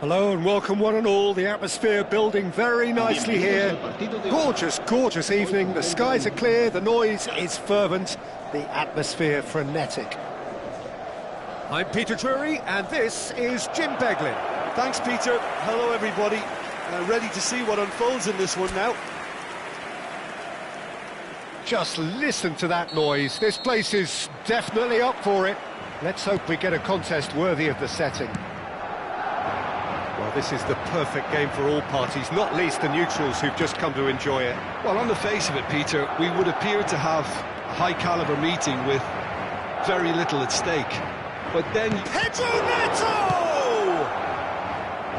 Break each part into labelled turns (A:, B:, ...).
A: Hello and welcome one and all. The atmosphere building very nicely here. Gorgeous, gorgeous evening. The skies are clear, the noise is fervent, the atmosphere frenetic. I'm Peter Drury and this is Jim Beglin.
B: Thanks, Peter. Hello, everybody. Ready to see what unfolds in this one now.
A: Just listen to that noise. This place is definitely up for it. Let's hope we get a contest worthy of the setting. Well, this is the perfect game for all parties, not least the neutrals who've just come to enjoy it.
B: Well, on the face of it, Peter, we would appear to have a high-caliber meeting with very little at stake. But then...
A: Pedro Neto!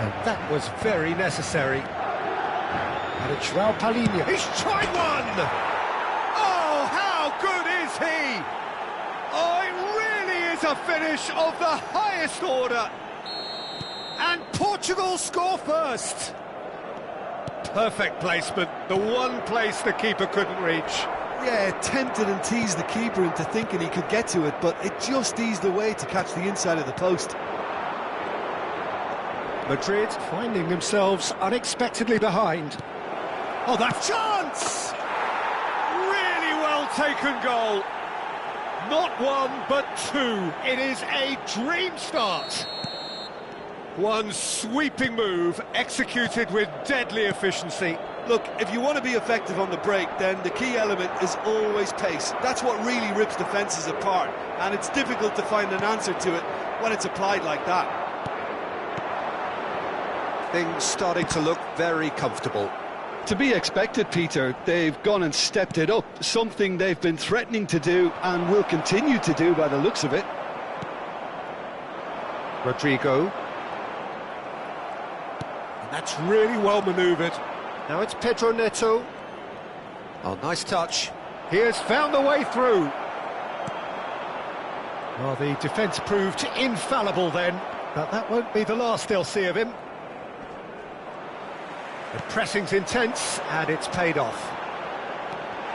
A: And that was very necessary. And it's João Palhinha. He's tried one! Oh, how good is he? Oh, it really is a finish of the highest order. And Portugal score first. Perfect placement, the one place the keeper couldn't reach.
B: Yeah, tempted and teased the keeper into thinking he could get to it, but it just eased away to catch the inside of the post.
A: Madrid finding themselves unexpectedly behind. Oh, that chance! Really well taken goal. Not one, but two. It is a dream start. One sweeping move, executed with deadly efficiency.
B: Look, if you want to be effective on the break, then the key element is always pace. That's what really rips defences apart, and it's difficult to find an answer to it when it's applied like that.
A: Things starting to look very comfortable.
C: To be expected, Peter. They've gone and stepped it up, something they've been threatening to do and will continue to do by the looks of it.
A: Rodrigo. That's really well manoeuvred. Now it's Pedro Neto. Oh, nice touch. He has found a way through. Well, the defence proved infallible then, but that won't be the last they'll see of him. The pressing's intense, and it's paid off.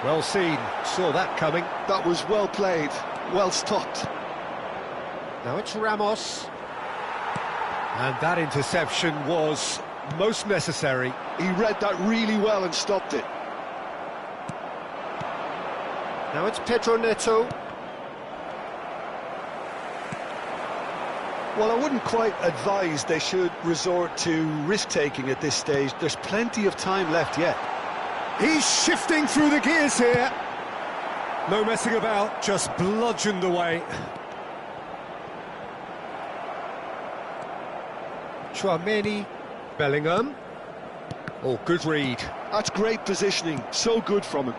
A: Well seen, saw that coming.
C: That was well played, well stopped.
A: Now it's Ramos. And that interception was most necessary.
C: He read that really well and stopped it.
A: Now it's Pedro Neto.
C: Well, I wouldn't quite advise they should resort to risk-taking at this stage. There's plenty of time left yet.
A: He's shifting through the gears here. No messing about, just bludgeoned away. Tchouaméni. Bellingham. Oh, good read.
C: That's great positioning, so good from him.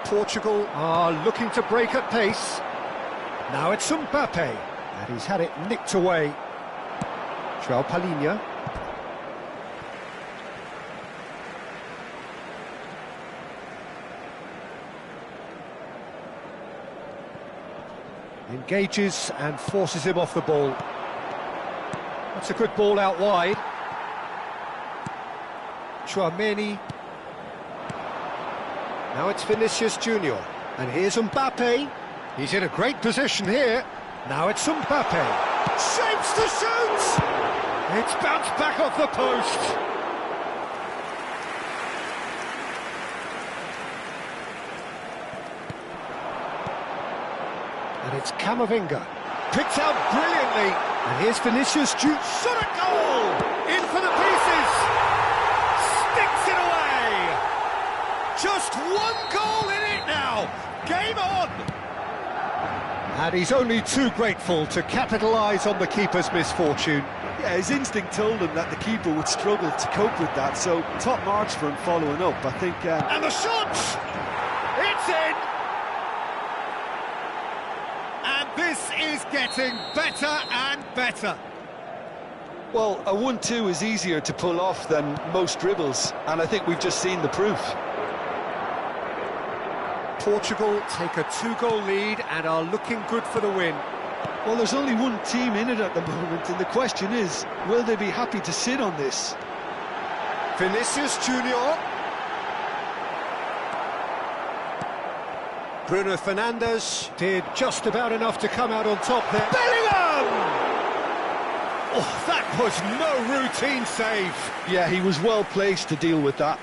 A: Portugal are looking to break at pace. Now it's Mbappe, and he's had it nicked away. João Palhinha. Engages and forces him off the ball. That's a good ball out wide. Tchouaméni. Now it's Vinicius Junior. And here's Mbappe. He's in a great position here. Now it's Mbappe. Shapes to shoot! It's bounced back off the post. And it's Camavinga. Picked out brilliantly. And here's Vinicius Junior. Shot at goal! In for the pieces! Sticks it away! Just one goal in it now! Game on! And he's only too grateful to capitalise on the keeper's misfortune.
B: Yeah, his instinct told him that the keeper would struggle to cope with that, so top marks for him following up, I think.
A: And the shot! It's in! And this is getting better and better.
C: Well, a 1-2 is easier to pull off than most dribbles, and I think we've just seen the proof.
A: Portugal take a 2-goal lead and are looking good for the win.
C: Well, there's only one team in it at the moment, and the question is, will they be happy to sit on this?
A: Vinicius Junior. Bruno Fernandes did just about enough to come out on top there. Bellingham! Oh, that was no routine save.
C: Yeah, he was well placed to deal with that.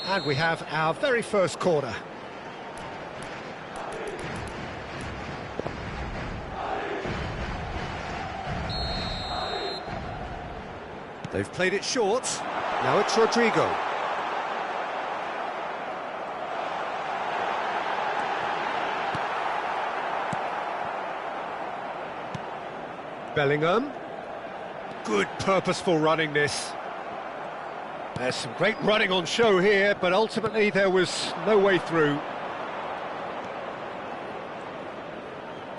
A: And we have our very first corner. They've played it short. Now it's Rodrigo. Bellingham. Good purposeful running this. There's some great running on show here, but ultimately there was no way through.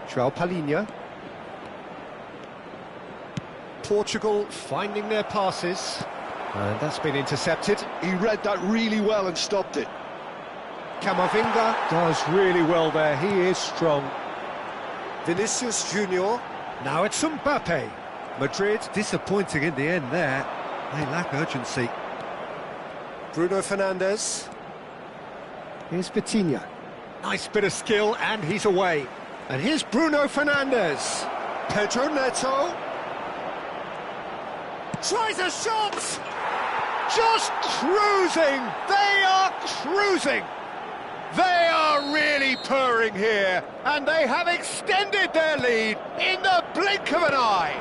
A: Palinha. Portugal finding their passes, and that's been intercepted.
C: He read that really well and stopped it.
A: Camavinga does really well there, he is strong. Vinicius Junior, now it's Mbappe. Madrid disappointing in the end there, they lack urgency. Bruno Fernandes. Here's Vitinha. Nice bit of skill, and he's away. And here's Bruno Fernandes. Pedro Neto. Tries a shot! Just cruising! They are cruising! They are really purring here, and they have extended their lead in the blink of an eye.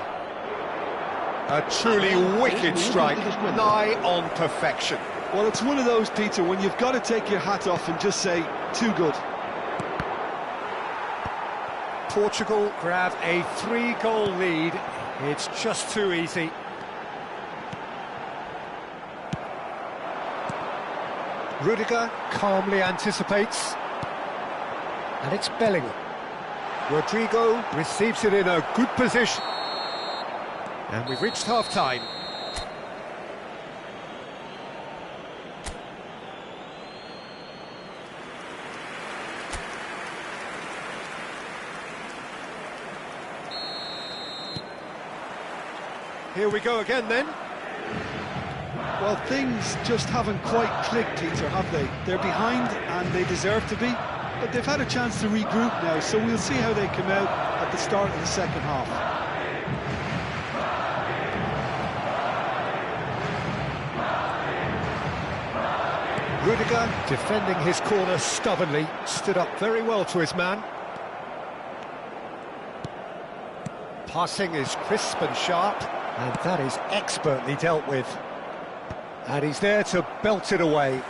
A: A truly wicked strike, nigh on perfection.
C: Well, it's one of those, Peter, when you've got to take your hat off and just say, too good.
A: Portugal grab a 3-goal lead. It's just too easy. Rudiger calmly anticipates. And it's Bellingham. Rodrigo receives it in a good position. And we've reached half-time. Here we go again then.
C: Well, things just haven't quite clicked, Peter, have they? They're behind and they deserve to be, but they've had a chance to regroup now, so we'll see how they come out at the start of the second half.
A: Rudiger defending his corner stubbornly, stood up very well to his man. Passing is crisp and sharp, and that is expertly dealt with. And he's there to belt it away.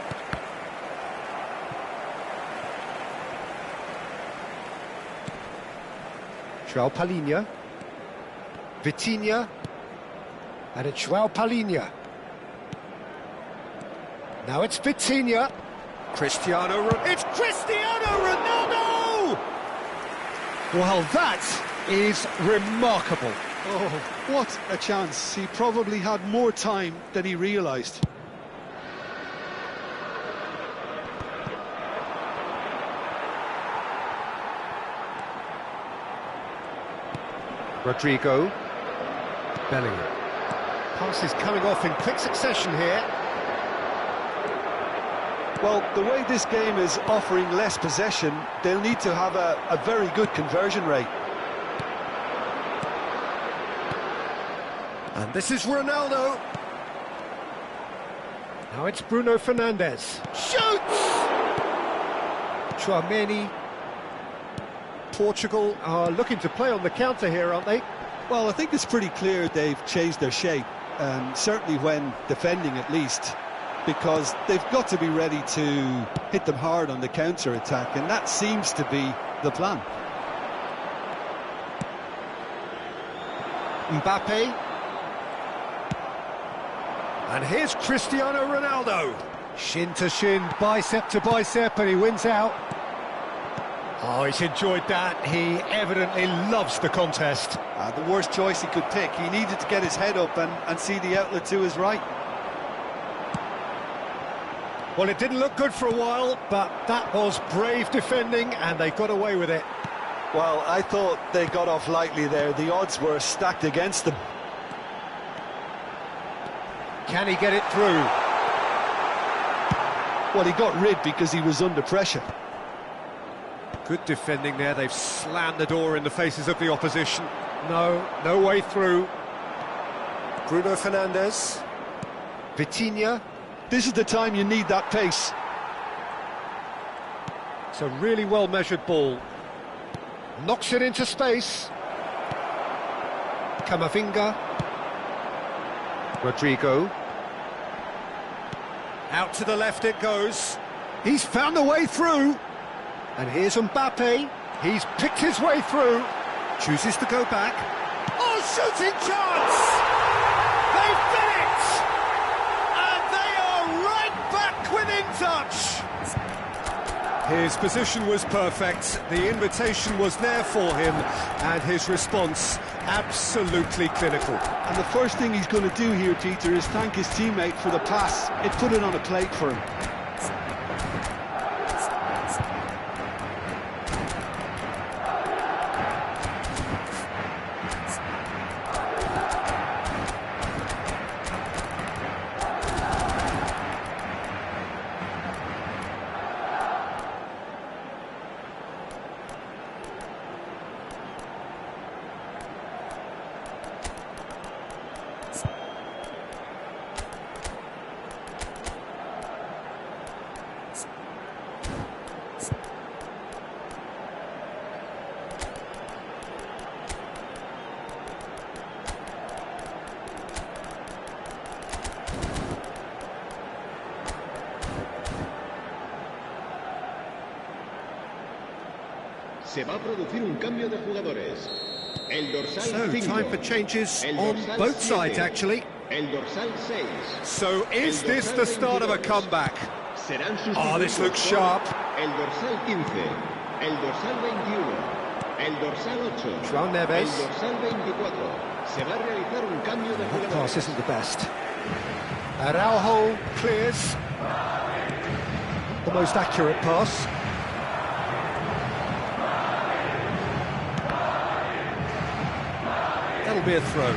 A: Palinha. Vitinha. And it's Palinha. Now it's Vitinha. It's Cristiano Ronaldo! Well, that is remarkable.
C: Oh, what a chance. He probably had more time than he realised.
A: Rodrigo. Bellingham. Passes coming off in quick succession here.
C: Well, the way this game is offering less possession, they'll need to have a very good conversion rate.
A: And this is Ronaldo. Now it's Bruno Fernandes. Shoots! Tchouaméni. Portugal are looking to play on the counter here, aren't they?
C: Well, I think it's pretty clear they've changed their shape, certainly when defending at least, because they've got to be ready to hit them hard on the counter-attack, and that seems to be the plan.
A: Mbappe. And here's Cristiano Ronaldo. Shin to shin, bicep to bicep, and he wins out. Oh, he's enjoyed that. He evidently loves the contest.
C: The worst choice he could pick. He needed to get his head up and see the outlet to his right.
A: Well, it didn't look good for a while, but that was brave defending, and they got away with it.
C: Well, I thought they got off lightly there. The odds were stacked against them.
A: Can he get it through?
C: Well, he got rid because he was under pressure.
A: Good defending there. They've slammed the door in the faces of the opposition. No way through. Bruno Fernandes. Vitinha.
C: This is the time you need that pace.
A: It's a really well-measured ball. Knocks it into space. Camavinga. Rodrigo. Out to the left it goes. He's found a way through. And here's Mbappe. He's picked his way through. Chooses to go back. Oh, shooting chance! They've done it! And they are right back within touch. His position was perfect, the invitation was there for him, and his response absolutely clinical.
C: And the first thing he's going to do here, Peter, is thank his teammate for the pass. It put it on a plate for him.
D: Se va a producir un cambio de jugadores. El dorsal
A: So,
D: 5.
A: time for changes on both sides, actually.
D: El dorsal 6.
A: So, is this the start of a comeback?
D: Serán
A: Oh, this
D: sustituidos
A: looks
D: por
A: sharp.
D: El dorsal 15. El dorsal 21. El dorsal 8.
A: João Neves.
D: El dorsal 24. Se va a realizar un cambio de
A: That
D: jugadores.
A: pass isn't the best. Araujo clears. The most accurate pass. That'll be a throw.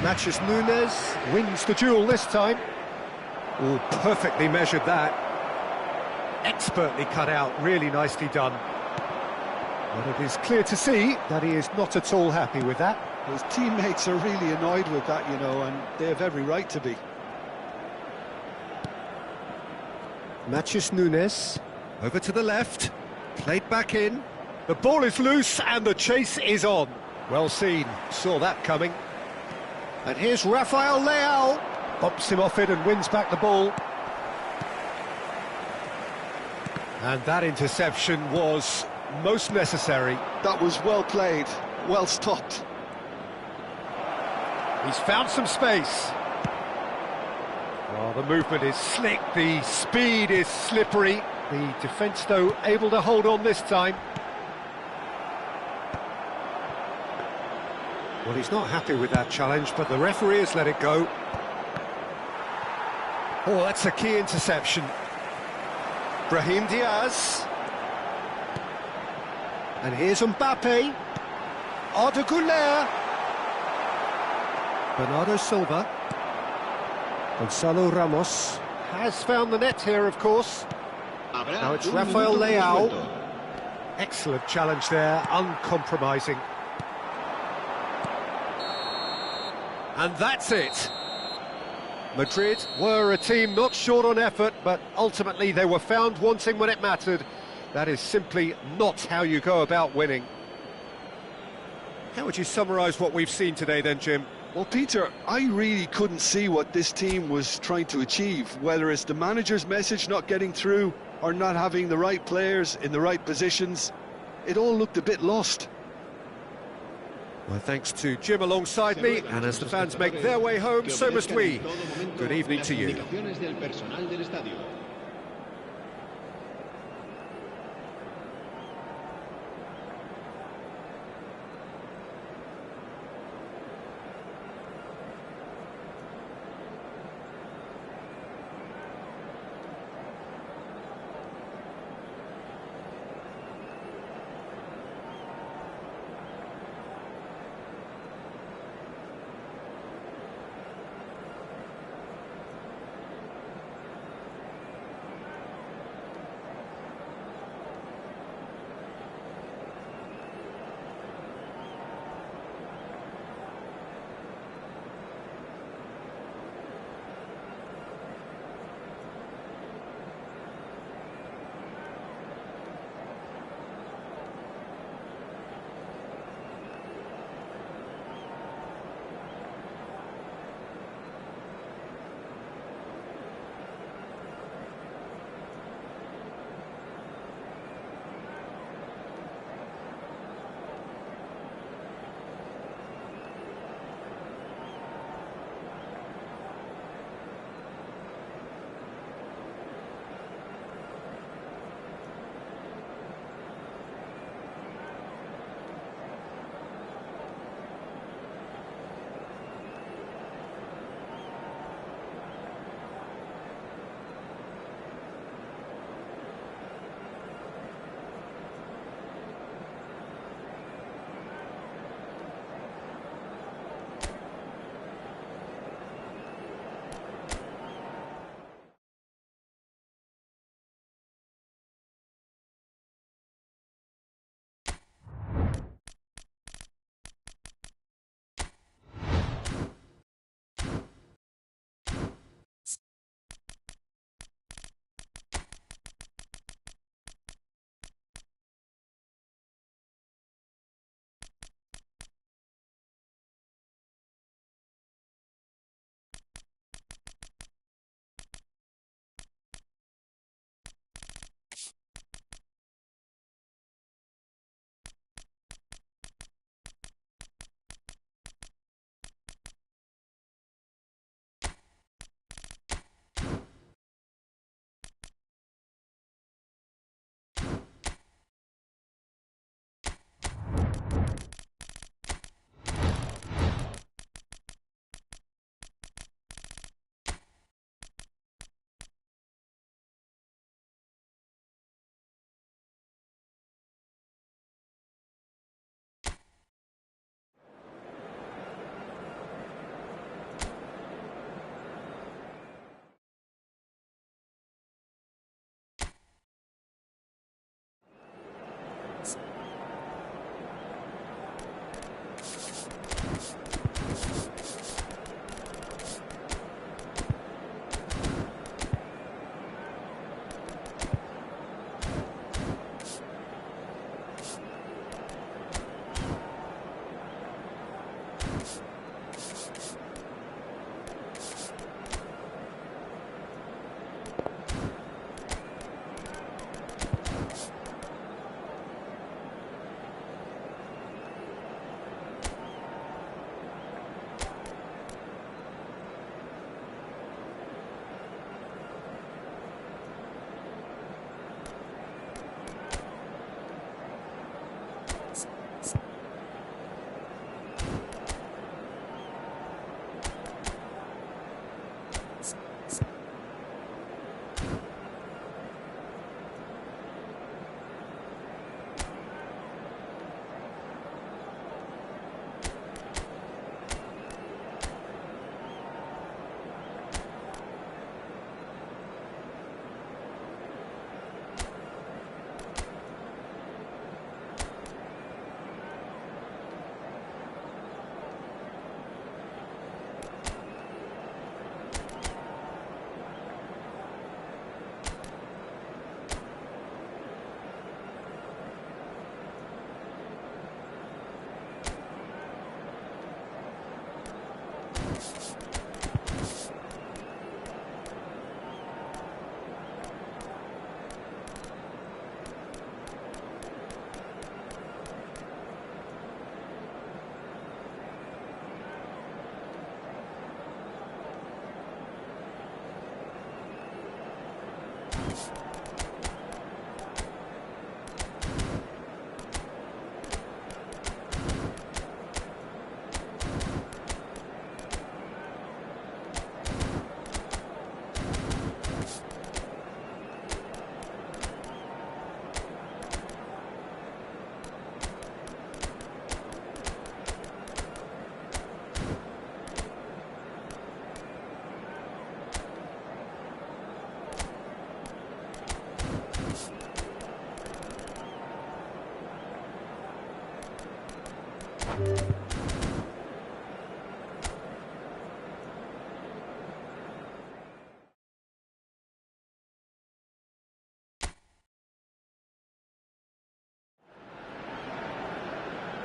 A: Matches Nunes wins the duel this time. Oh, perfectly measured that. Expertly cut out, really nicely done. But it is clear to see that he is not at all happy with that.
C: His teammates are really annoyed with that, you know, and they have every right to be.
A: Matches Nunes. Over to the left, played back in. The ball is loose and the chase is on. Well seen, saw that coming. And here's Rafael Leao. Bumps him off it and wins back the ball. And that interception was most necessary.
C: That was well played, well stopped.
A: He's found some space. Well, the movement is slick, the speed is slippery. The defence, though, able to hold on this time. Well, he's not happy with that challenge, but the referee has let it go. Oh, that's a key interception. Brahim Diaz. And here's Mbappe. Arda Güler. Bernardo Silva. Gonzalo Ramos has found the net here, of course. Now it's Rafael Leao. Excellent challenge there, uncompromising. And that's it. Madrid were a team not short on effort, but ultimately they were found wanting when it mattered. That is simply not how you go about winning. How would you summarise what we've seen today then, Jim?
C: Well, Peter, I really couldn't see what this team was trying to achieve, whether it's the manager's message not getting through or not having the right players in the right positions. It all looked a bit lost.
A: Well, thanks to Jim alongside me, and as the fans make their way home, so must we. Good evening to you.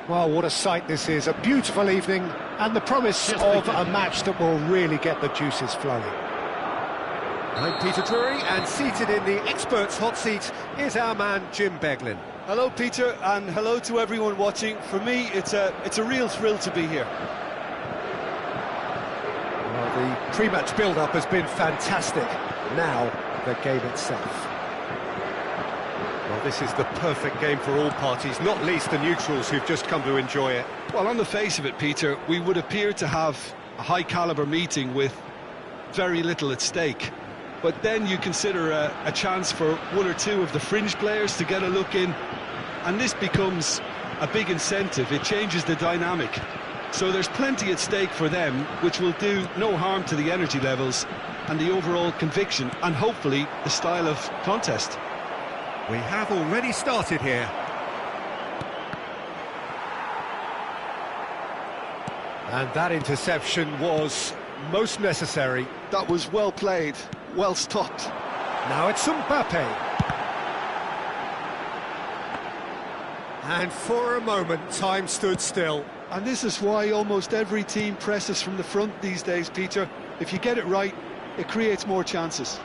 A: Well, what a sight this is. A beautiful evening and the promise of a match that will really get the juices flowing. I'm Peter Drury, and seated in the experts' hot seat is our man Jim Beglin.
C: Hello, Peter, and hello to everyone watching. For me, it's a real thrill to be here.
A: Well, the pre-match build-up has been fantastic. Now, the game itself. Well, this is the perfect game for all parties, not least the neutrals who've just come to enjoy it.
C: Well, on the face of it, Peter, we would appear to have a high-caliber meeting with very little at stake. But then you consider a chance for one or two of the fringe players to get a look in, and this becomes a big incentive. It changes the dynamic. So there's plenty at stake for them, which will do no harm to the energy levels and the overall conviction, and hopefully the style of contest.
A: We have already started here. And that interception was most necessary.
C: That was well played, well stopped.
A: Now it's Mbappe. And for a moment, time stood still.
C: And this is why almost every team presses from the front these days, Peter. If you get it right, it creates more chances.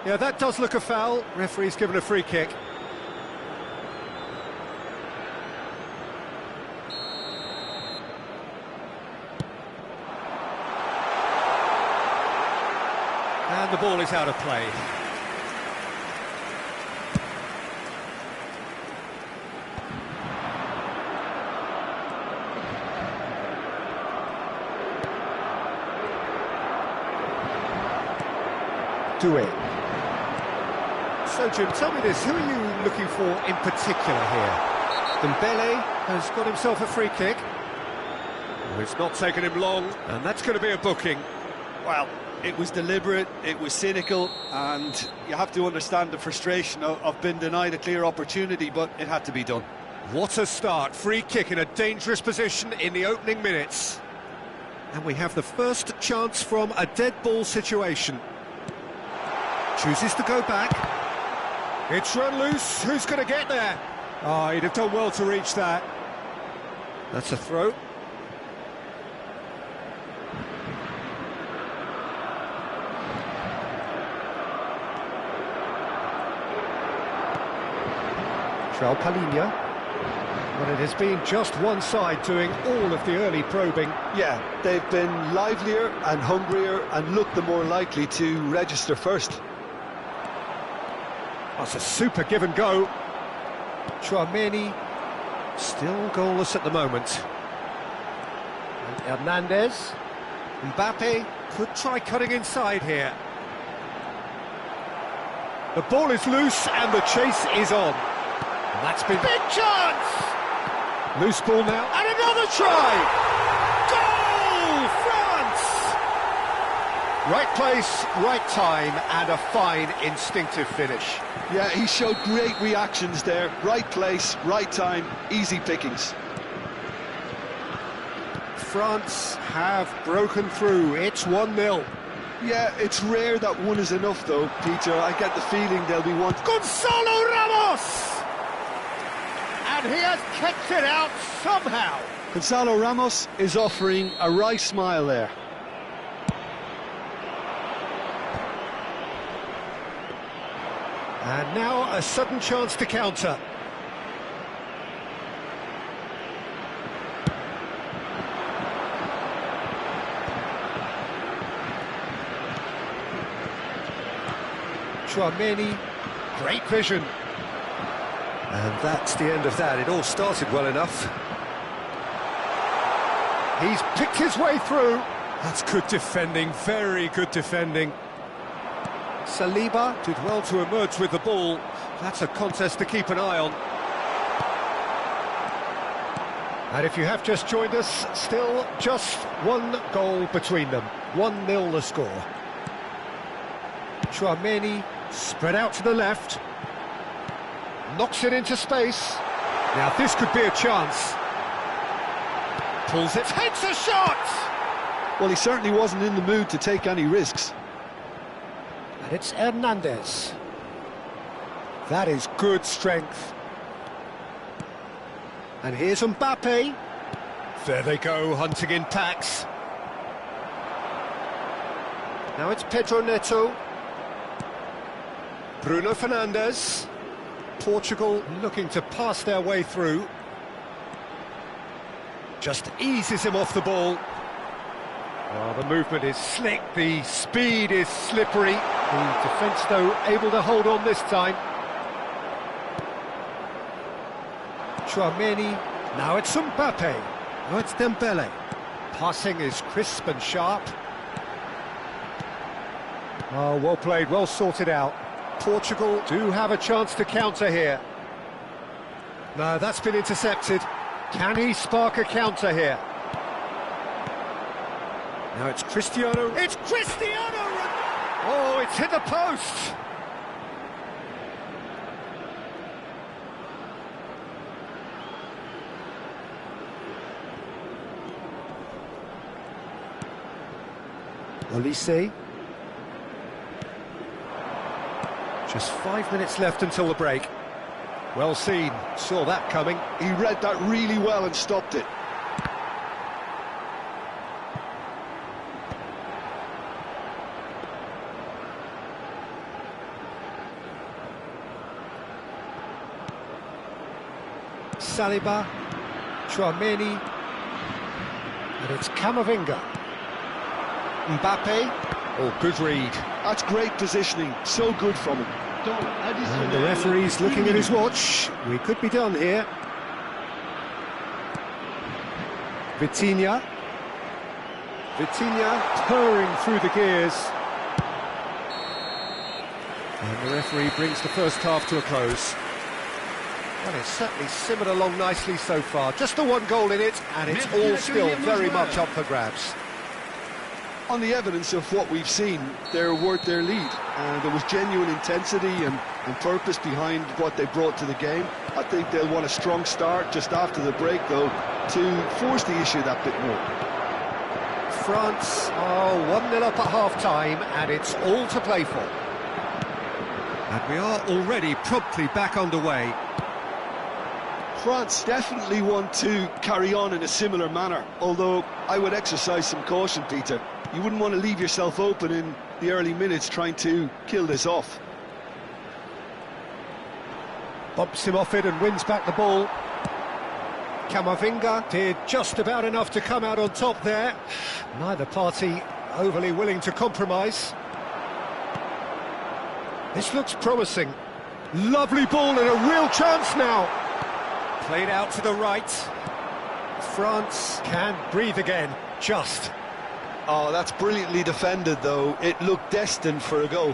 A: Yeah, that does look a foul. Referee's given a free kick. And the ball is out of play. Do it. So, Jim, tell me this, who are you looking for in particular here? Dembele has got himself a free kick. Oh, it's not taken him long, and that's going to be a booking.
B: Well, it was deliberate, it was cynical, and you have to understand the frustration of being denied a clear opportunity, but it had to be done.
A: What a start. Free kick in a dangerous position in the opening minutes. And we have the first chance from a dead ball situation. Chooses to go back. It's run loose. Who's going to get there? Oh, he'd have done well to reach that. That's a throw. Palinha. Well, it has been just one side doing all of the early probing.
C: Yeah, they've been livelier and hungrier and looked the more likely to register first.
A: That's a super give and go. Chouameni still goalless at the moment. And Hernandez. Mbappe could try cutting inside here. The ball is loose and the chase is on. And that's been... Big chance! Loose ball now, and another try! Goal! France! Right place, right time, and a fine instinctive finish.
C: Yeah, he showed great reactions there. Right place, right time, easy pickings.
A: France have broken through. It's 1-0.
C: Yeah, it's rare that one is enough, though, Peter. I get the feeling they'll be one...
A: Gonzalo Ramos! And he has kicked it out somehow.
C: Gonzalo Ramos is offering a wry smile there.
A: And now a sudden chance to counter. Chouameni, great vision. And that's the end of that. It all started well enough. He's picked his way through. That's good defending, very good defending. Saliba did well to emerge with the ball. That's a contest to keep an eye on. And if you have just joined us, still just one goal between them. 1-0 the score. Chouameni spread out to the left. Knocks it into space. Now this could be a chance. Pulls it, takes a shot!
C: Well, he certainly wasn't in the mood to take any risks.
A: And it's Hernandez. That is good strength. And here's Mbappe. There they go, hunting in packs. Now it's Pedro Neto. Bruno Fernandes. Portugal looking to pass their way through. Just eases him off the ball. Oh, the movement is slick, the speed is slippery. The defence, though, able to hold on this time. Chouameni, now it's Mbappe. Now it's Dembele. Passing is crisp and sharp. Oh, well played, well sorted out. Portugal do have a chance to counter here. No, that's been intercepted. Can he spark a counter here? Now it's Cristiano. It's Cristiano! Oh, it's hit the post! Olise. Just 5 minutes left until the break. Well seen, saw that coming.
C: He read that really well and stopped it.
A: Saliba, Chouameni, and it's Camavinga. Mbappe, oh, good read.
C: That's great positioning, so good from him.
A: And the referee's looking at his watch. We could be done here. Vitinha. Vitinha purring through the gears. And the referee brings the first half to a close. Well, it's certainly simmered along nicely so far. Just the one goal in it, and it's all still very much up for grabs.
C: On the evidence of what we've seen, they're worth their lead. And there was genuine intensity and purpose behind what they brought to the game. I think they'll want a strong start just after the break, though, to force the issue that bit more.
A: France are 1-0 up at half-time, and it's all to play for. And we are already promptly back underway.
C: France definitely want to carry on in a similar manner, although I would exercise some caution, Peter. You wouldn't want to leave yourself open in the early minutes trying to kill this off.
A: Bumps him off it and wins back the ball. Camavinga did just about enough to come out on top there. Neither party overly willing to compromise. This looks promising. Lovely ball and a real chance now. Played out to the right. France can breathe again, just.
C: Oh, that's brilliantly defended, though. It looked destined for a goal.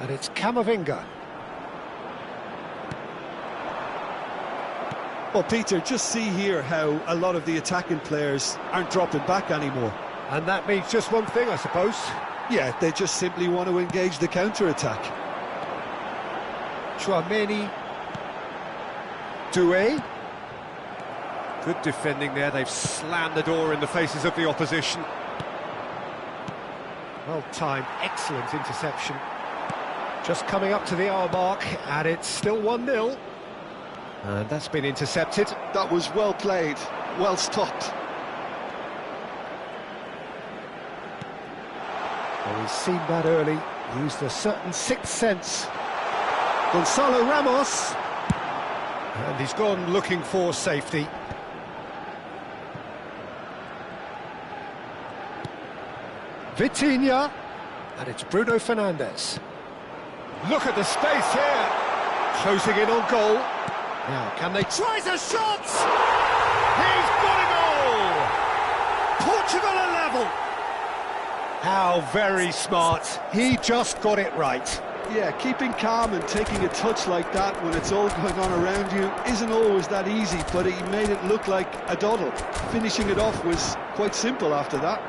A: And it's Camavinga.
C: Well, Peter, just see here how a lot of the attacking players aren't dropping back anymore.
A: And that means just one thing, I suppose.
C: Yeah, they just simply want to engage the counter-attack.
A: Chouameni. Doué. Good defending there, they've slammed the door in the faces of the opposition. Well timed, excellent interception. Just coming up to the hour mark, and it's still 1-0. And that's been intercepted.
C: That was well played, well stopped.
A: Well, he's seen that early, used a certain sixth sense. Gonzalo Ramos. And he's gone looking for safety. Vitinha, and it's Bruno Fernandes. Look at the space here. Closing in on goal. Now, can they... Tries a shot! He's got a goal! Portugal are level. How very smart. He just got it right.
C: Yeah, keeping calm and taking a touch like that when it's all going on around you isn't always that easy, but he made it look like a doddle. Finishing it off was quite simple after that.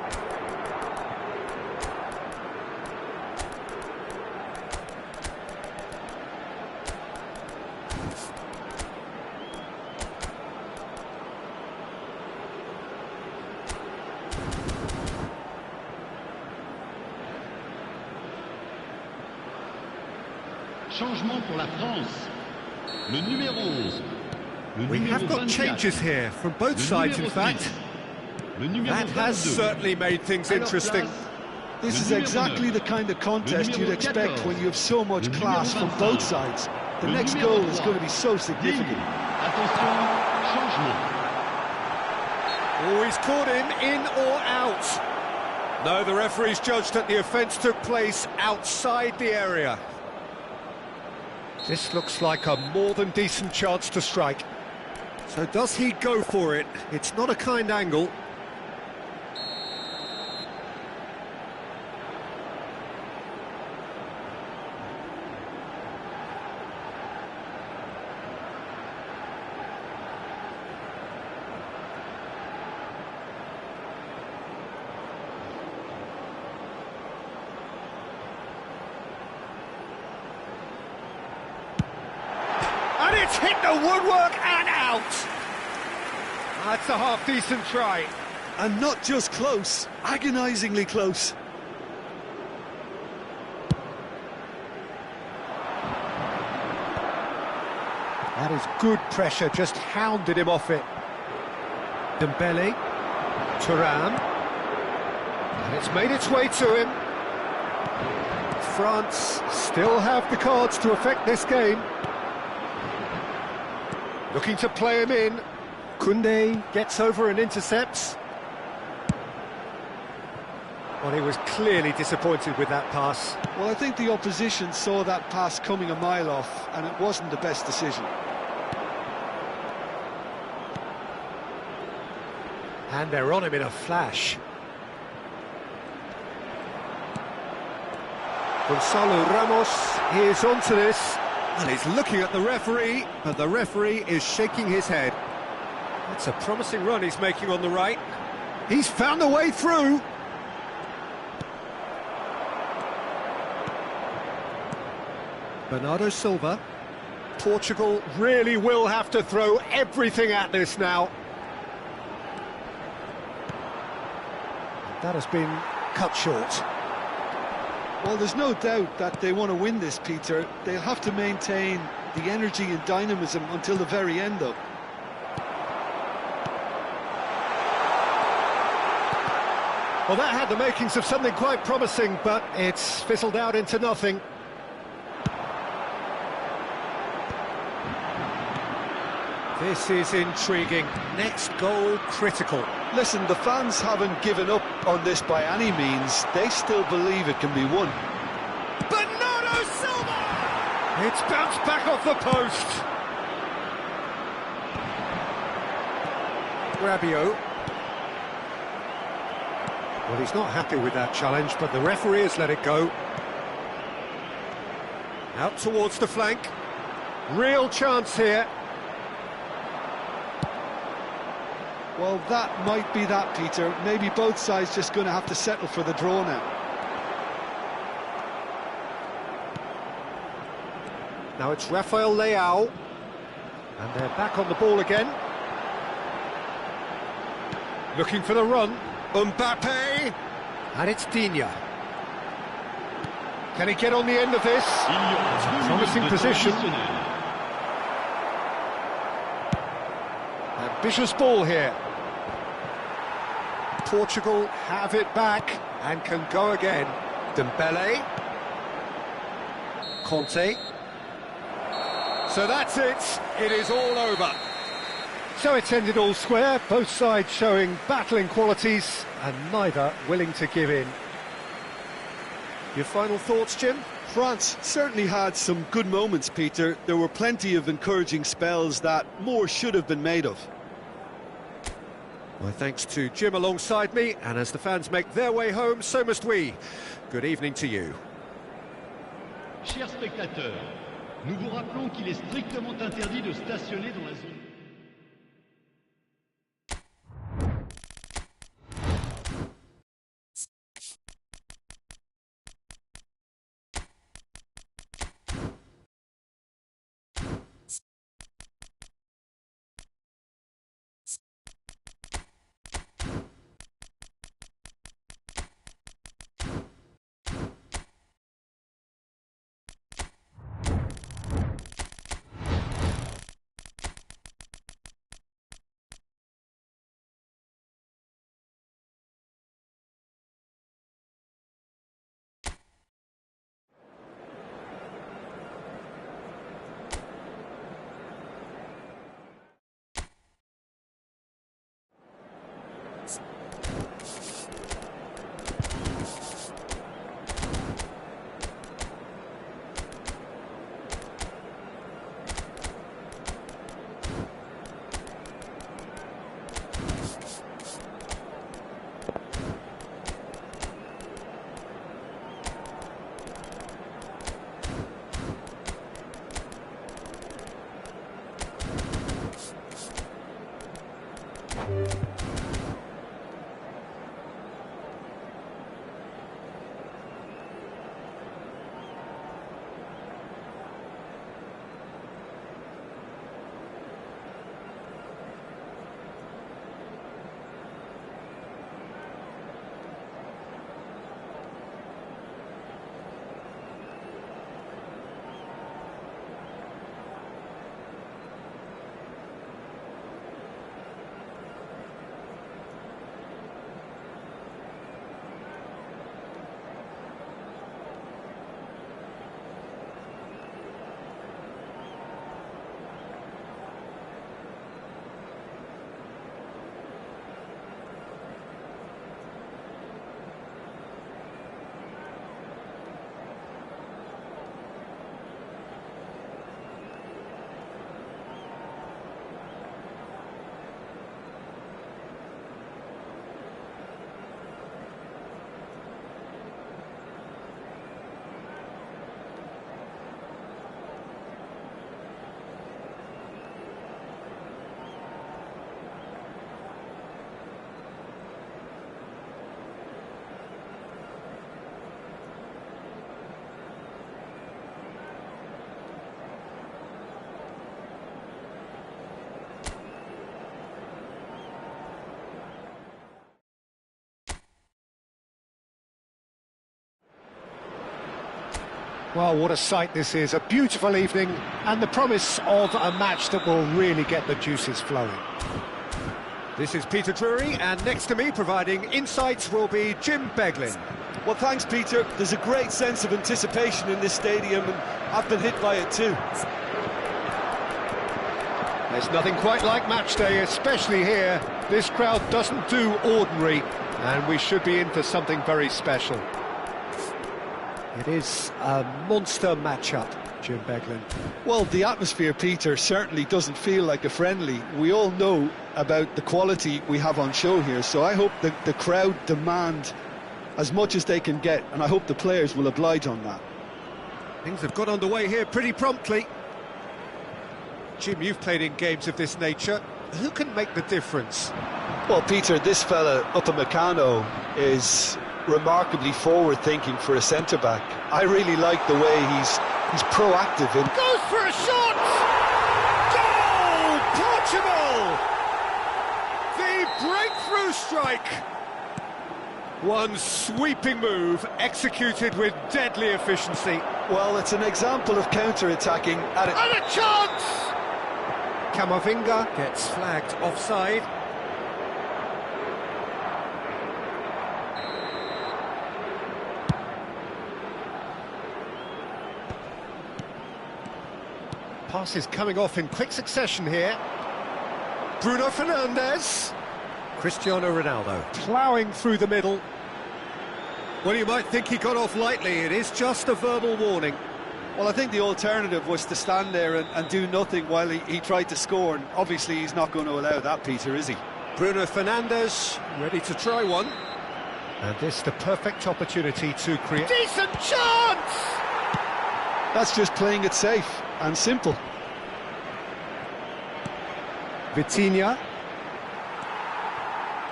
D: Changement pour la France. Le numéro 11.
A: We have got changes here from both sides, in fact. That has certainly made things interesting.
C: This is exactly the kind of contest you'd expect when you have so much class from both sides. The next goal is going to be so significant.
D: Attention, changement.
A: Oh, he's caught him in or out. No, the referee's judged that the offence took place outside the area. This looks like a more than decent chance to strike. So does he go for it? It's not a kind angle. And it's hit the woodwork and out! That's a half-decent try.
C: And not just close, agonisingly close.
A: That is good pressure, just hounded him off it. Dembele, Thuram, and it's made its way to him. France still have the cards to affect this game. Looking to play him in. Koundé gets over and intercepts. Well, he was clearly disappointed with that pass.
C: Well, I think the opposition saw that pass coming a mile off, and it wasn't the best decision.
A: And they're on him in a flash. Gonzalo Ramos is onto this, and he's looking at the referee, but the referee is shaking his head. That's a promising run he's making on the right. He's found a way through. Bernardo Silva. Portugal really will have to throw everything at this now. That has been cut short.
C: Well, there's no doubt that they want to win this, Peter. They'll have to maintain the energy and dynamism until the very end, though.
A: Well, that had the makings of something quite promising, but it's fizzled out into nothing. This is intriguing. Next goal critical.
C: Listen, the fans haven't given up on this by any means. They still believe it can be won.
A: Bernardo Silva! It's bounced back off the post. Rabiot. Well, he's not happy with that challenge, but the referee has let it go. Out towards the flank. Real chance here.
C: Well, that might be that, Peter. Maybe both sides just going to have to settle for the draw now.
A: Now it's Rafael Leao. And they're back on the ball again. Looking for the run. Mbappe. And it's Digne. Can he get on the end of this? Promising position. Ambitious ball here. Portugal have it back and can go again. Dembele. Conte. So that's it. It is all over. So it's ended all square, both sides showing battling qualities and neither willing to give in. Your final thoughts, Jim?
C: France certainly had some good moments, Peter. There were plenty of encouraging spells that more should have been made of.
A: My thanks to Jim alongside me, and as the fans make their way home, so must we. Good evening to you.
E: Chers spectateurs, nous vous rappelons qu'il est strictement interdit de stationner dans la zone.
A: Well, what a sight this is. A beautiful evening and the promise of a match that will really get the juices flowing. This is Peter Drury, and next to me, providing insights, will be Jim Beglin.
B: Well, thanks, Peter. There's a great sense of anticipation in this stadium, and I've been hit by it too.
A: There's nothing quite like match day, especially here. This crowd doesn't do ordinary, and we should be in for something very special. It is a monster match-up, Jim Beglin.
C: Well, the atmosphere, Peter, certainly doesn't feel like a friendly. We all know about the quality we have on show here, so I hope that the crowd demand as much as they can get, and I hope the players will oblige on that.
A: Things have got underway here pretty promptly. Jim, you've played in games of this nature. Who can make the difference?
C: Well, Peter, this fella, Upamecano, is remarkably forward-thinking for a centre-back. I really like the way he's proactive in...
A: Goes for a shot! Goal! Portugal! The breakthrough strike! One sweeping move, executed with deadly efficiency.
C: Well, it's an example of counter-attacking at it.
A: And a chance! Camavinga gets flagged offside. Passes coming off in quick succession here. Bruno Fernandes. Cristiano Ronaldo ploughing through the middle. Well, you might think he got off lightly. It is just a verbal warning.
C: Well, I think the alternative was to stand there and do nothing while he tried to score, and obviously he's not going to allow that, Peter, is he?
A: Bruno Fernandes ready to try one. And this the perfect opportunity to create... Decent chance!
C: That's just playing it safe and simple.
A: Vitinha.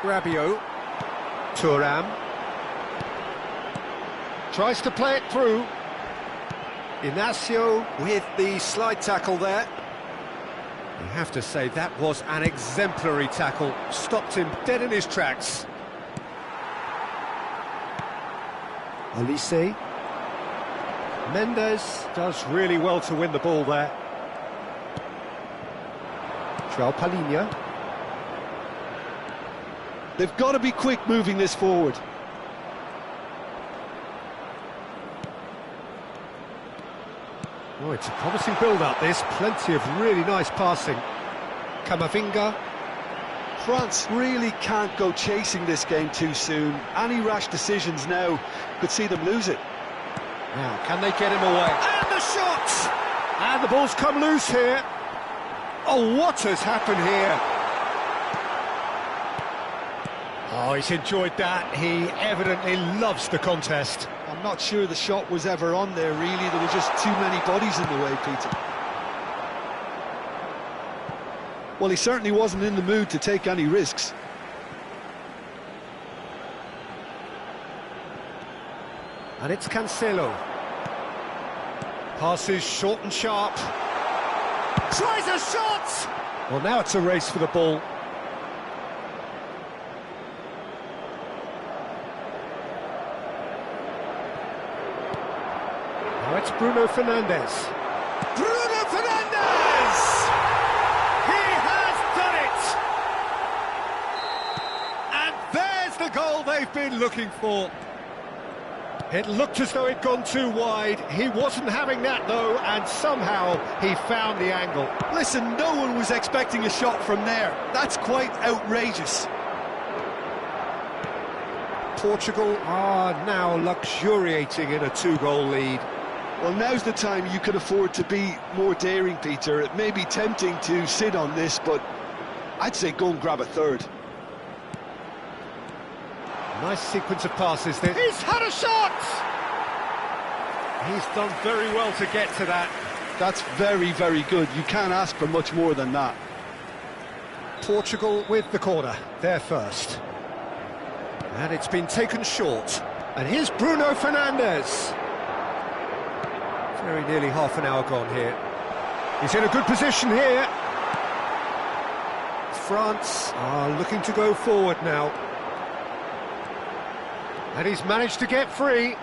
A: Rabiot. Thuram. Tries to play it through. Inacio with the slide tackle there. You have to say that was an exemplary tackle. Stopped him dead in his tracks. Olise. Mendes does really well to win the ball there. Palinha.
C: They've got to be quick moving this forward.
A: Oh, it's a promising build-up, this. Plenty of really nice passing. Camavinga.
C: France really can't go chasing this game too soon. Any rash decisions now could see them lose it.
A: Now, can they get him away? And the shot! And the ball's come loose here. Oh, what has happened here? Oh, he's enjoyed that. He evidently loves the contest.
C: I'm not sure the shot was ever on there, really. There were just too many bodies in the way, Peter. Well, he certainly wasn't in the mood to take any risks.
A: And it's Cancelo. Passes short and sharp. Tries a shot! Well, now it's a race for the ball. Now it's Bruno Fernandes. Bruno Fernandes! He has done it! And there's the goal they've been looking for. It looked as though it'd gone too wide. He wasn't having that, though, and somehow he found the angle.
C: Listen, no one was expecting a shot from there. That's quite outrageous.
A: Portugal are now luxuriating in a two-goal lead.
C: Well, now's the time you could afford to be more daring, Peter. It may be tempting to sit on this, but I'd say go and grab a third.
A: Nice sequence of passes there. He's had a shot! He's done very well to get to that.
C: That's very, very good. You can't ask for much more than that.
A: Portugal with the corner, they're first. And it's been taken short. And here's Bruno Fernandes. Very nearly half an hour gone here. He's in a good position here. France are looking to go forward now. And he's managed to get free.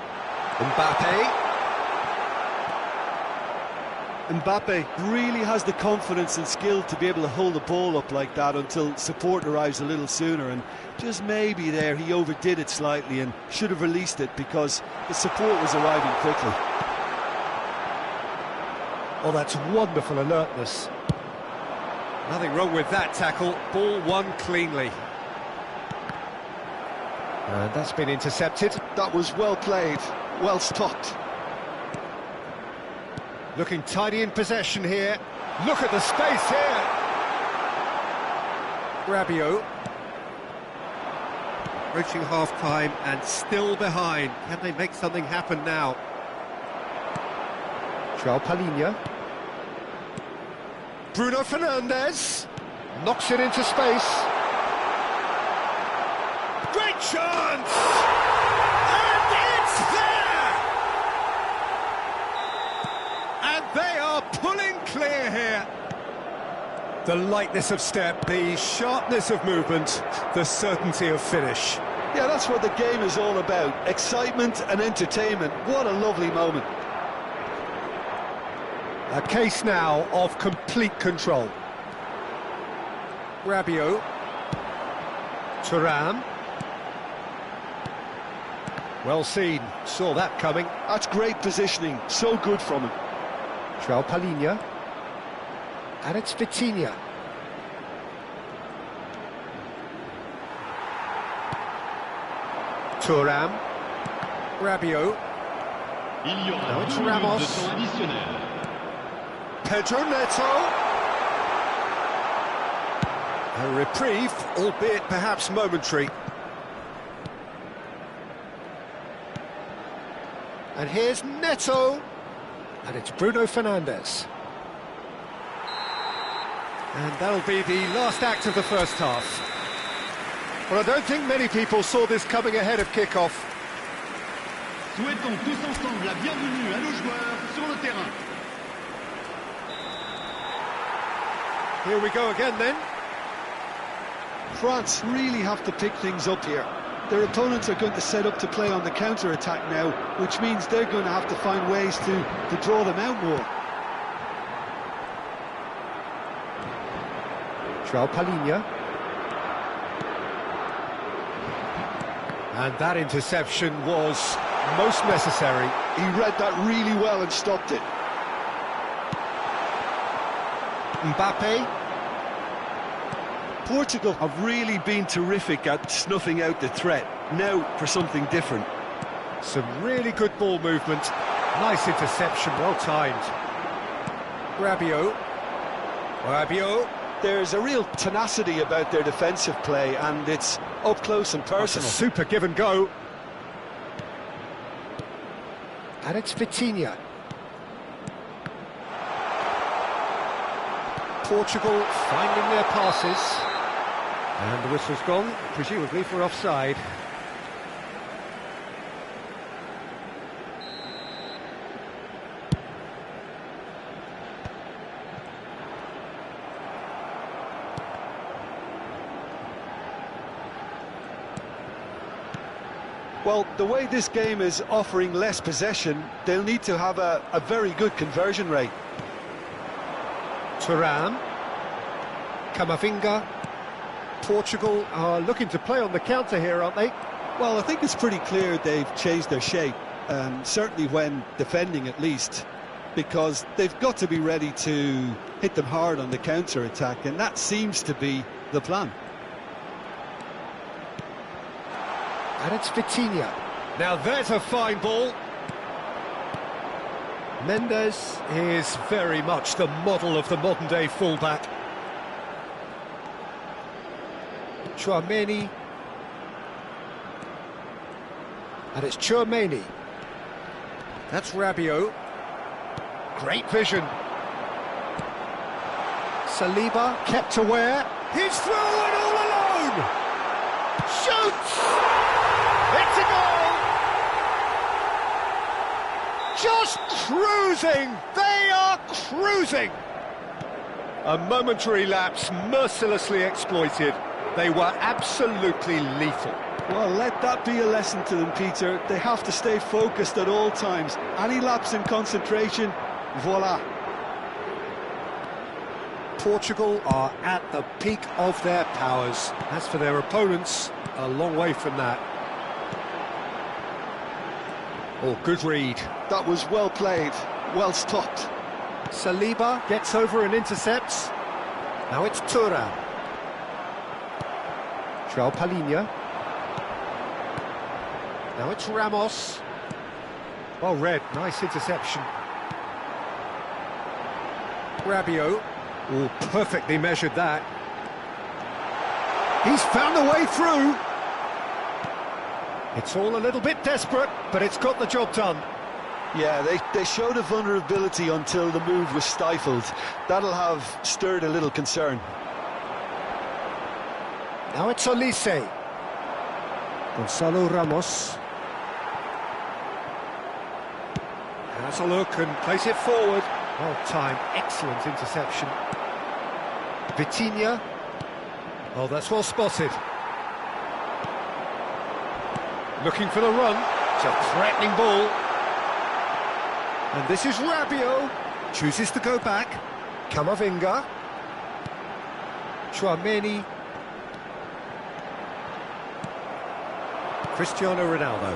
C: Mbappe really has the confidence and skill to be able to hold the ball up like that until support arrives a little sooner, and just maybe there he overdid it slightly and should have released it because the support was arriving quickly.
A: Oh, that's wonderful alertness. Nothing wrong with that tackle. Ball won cleanly. And that's been intercepted.
C: That was well played, well stopped.
A: Looking tidy in possession here. Look at the space here. Rabiot. Reaching half-time and still behind. Can they make something happen now? Palinha. Bruno Fernandes. Knocks it into space. Great chance! And it's there! And they are pulling clear here. The lightness of step, the sharpness of movement, the certainty of finish.
C: Yeah, that's what the game is all about. Excitement and entertainment. What a lovely moment.
A: A case now of complete control. Rabiot. Thuram. Well seen, saw that coming.
C: That's great positioning, so good from him.
A: Palinha. And it's Vitinha. Thuram. Rabiot.
E: Il y
A: Now
E: aura
A: it's
E: 2 minutes
A: Ramos.
E: de temps additionnel.
A: Pedro Neto. A reprieve, albeit perhaps momentary. And here's Neto. And it's Bruno Fernandes. And that'll be the last act of the first half. Well, I don't think many people saw this coming ahead of kick-off.
E: Souhaitons tous ensemble la bienvenue à nos joueurs sur le terrain.
A: Here we go again then.
C: France really have to pick things up here. Their opponents are going to set up to play on the counter-attack now, which means they're going to have to find ways to draw them out more.
A: João Palhinha. And that interception was most necessary.
C: He read that really well and stopped it.
A: Mbappe.
B: Portugal have really been terrific at snuffing out the threat. Now for something different.
A: Some really good ball movement. Nice interception, well timed. Rabiot. Rabiot.
C: There's a real tenacity about their defensive play, and it's up close and
A: That's a
C: personal.
A: super give and go. And it's Vitinha. Portugal finding their passes. And the whistle's gone, presumably for offside.
C: Well, the way this game is offering less possession, they'll need to have a very good conversion rate.
A: Thuram. Camavinga. Portugal are looking to play on the counter here, aren't they?
C: Well, I think it's pretty clear they've changed their shape, certainly when defending at least, because they've got to be ready to hit them hard on the counter-attack, and that seems to be the plan.
A: And it's Vitinha. Now there's a fine ball. Mendes is very much the model of the modern-day fullback. Chouameni. And it's Chouameni. That's Rabiot. Great vision. Saliba kept aware. He's through and all alone. Shoots! It's a goal! Just cruising! They are cruising! A momentary lapse mercilessly exploited. They were absolutely lethal.
C: Well, let that be a lesson to them, Peter. They have to stay focused at all times. Any lapse in concentration, voila.
A: Portugal are at the peak of their powers. As for their opponents, a long way from that. Oh, good read.
C: That was well played, well stopped.
A: Saliba gets over and intercepts. Now it's Thuram. João Palhinha. Now it's Ramos. Well read, nice interception. Rabiot. Oh, perfectly measured that. He's found a way through. It's all a little bit desperate, but it's got the job done.
C: Yeah, they showed a vulnerability until the move was stifled. That'll have stirred a little concern.
A: Now it's Olise. Gonzalo Ramos. Has a look and plays it forward. Well timed, excellent interception. Vitinha. Oh, that's well spotted. Looking for the run. It's a threatening ball. And this is Rabiot. Chooses to go back. Camavinga. Chouameni. Cristiano Ronaldo.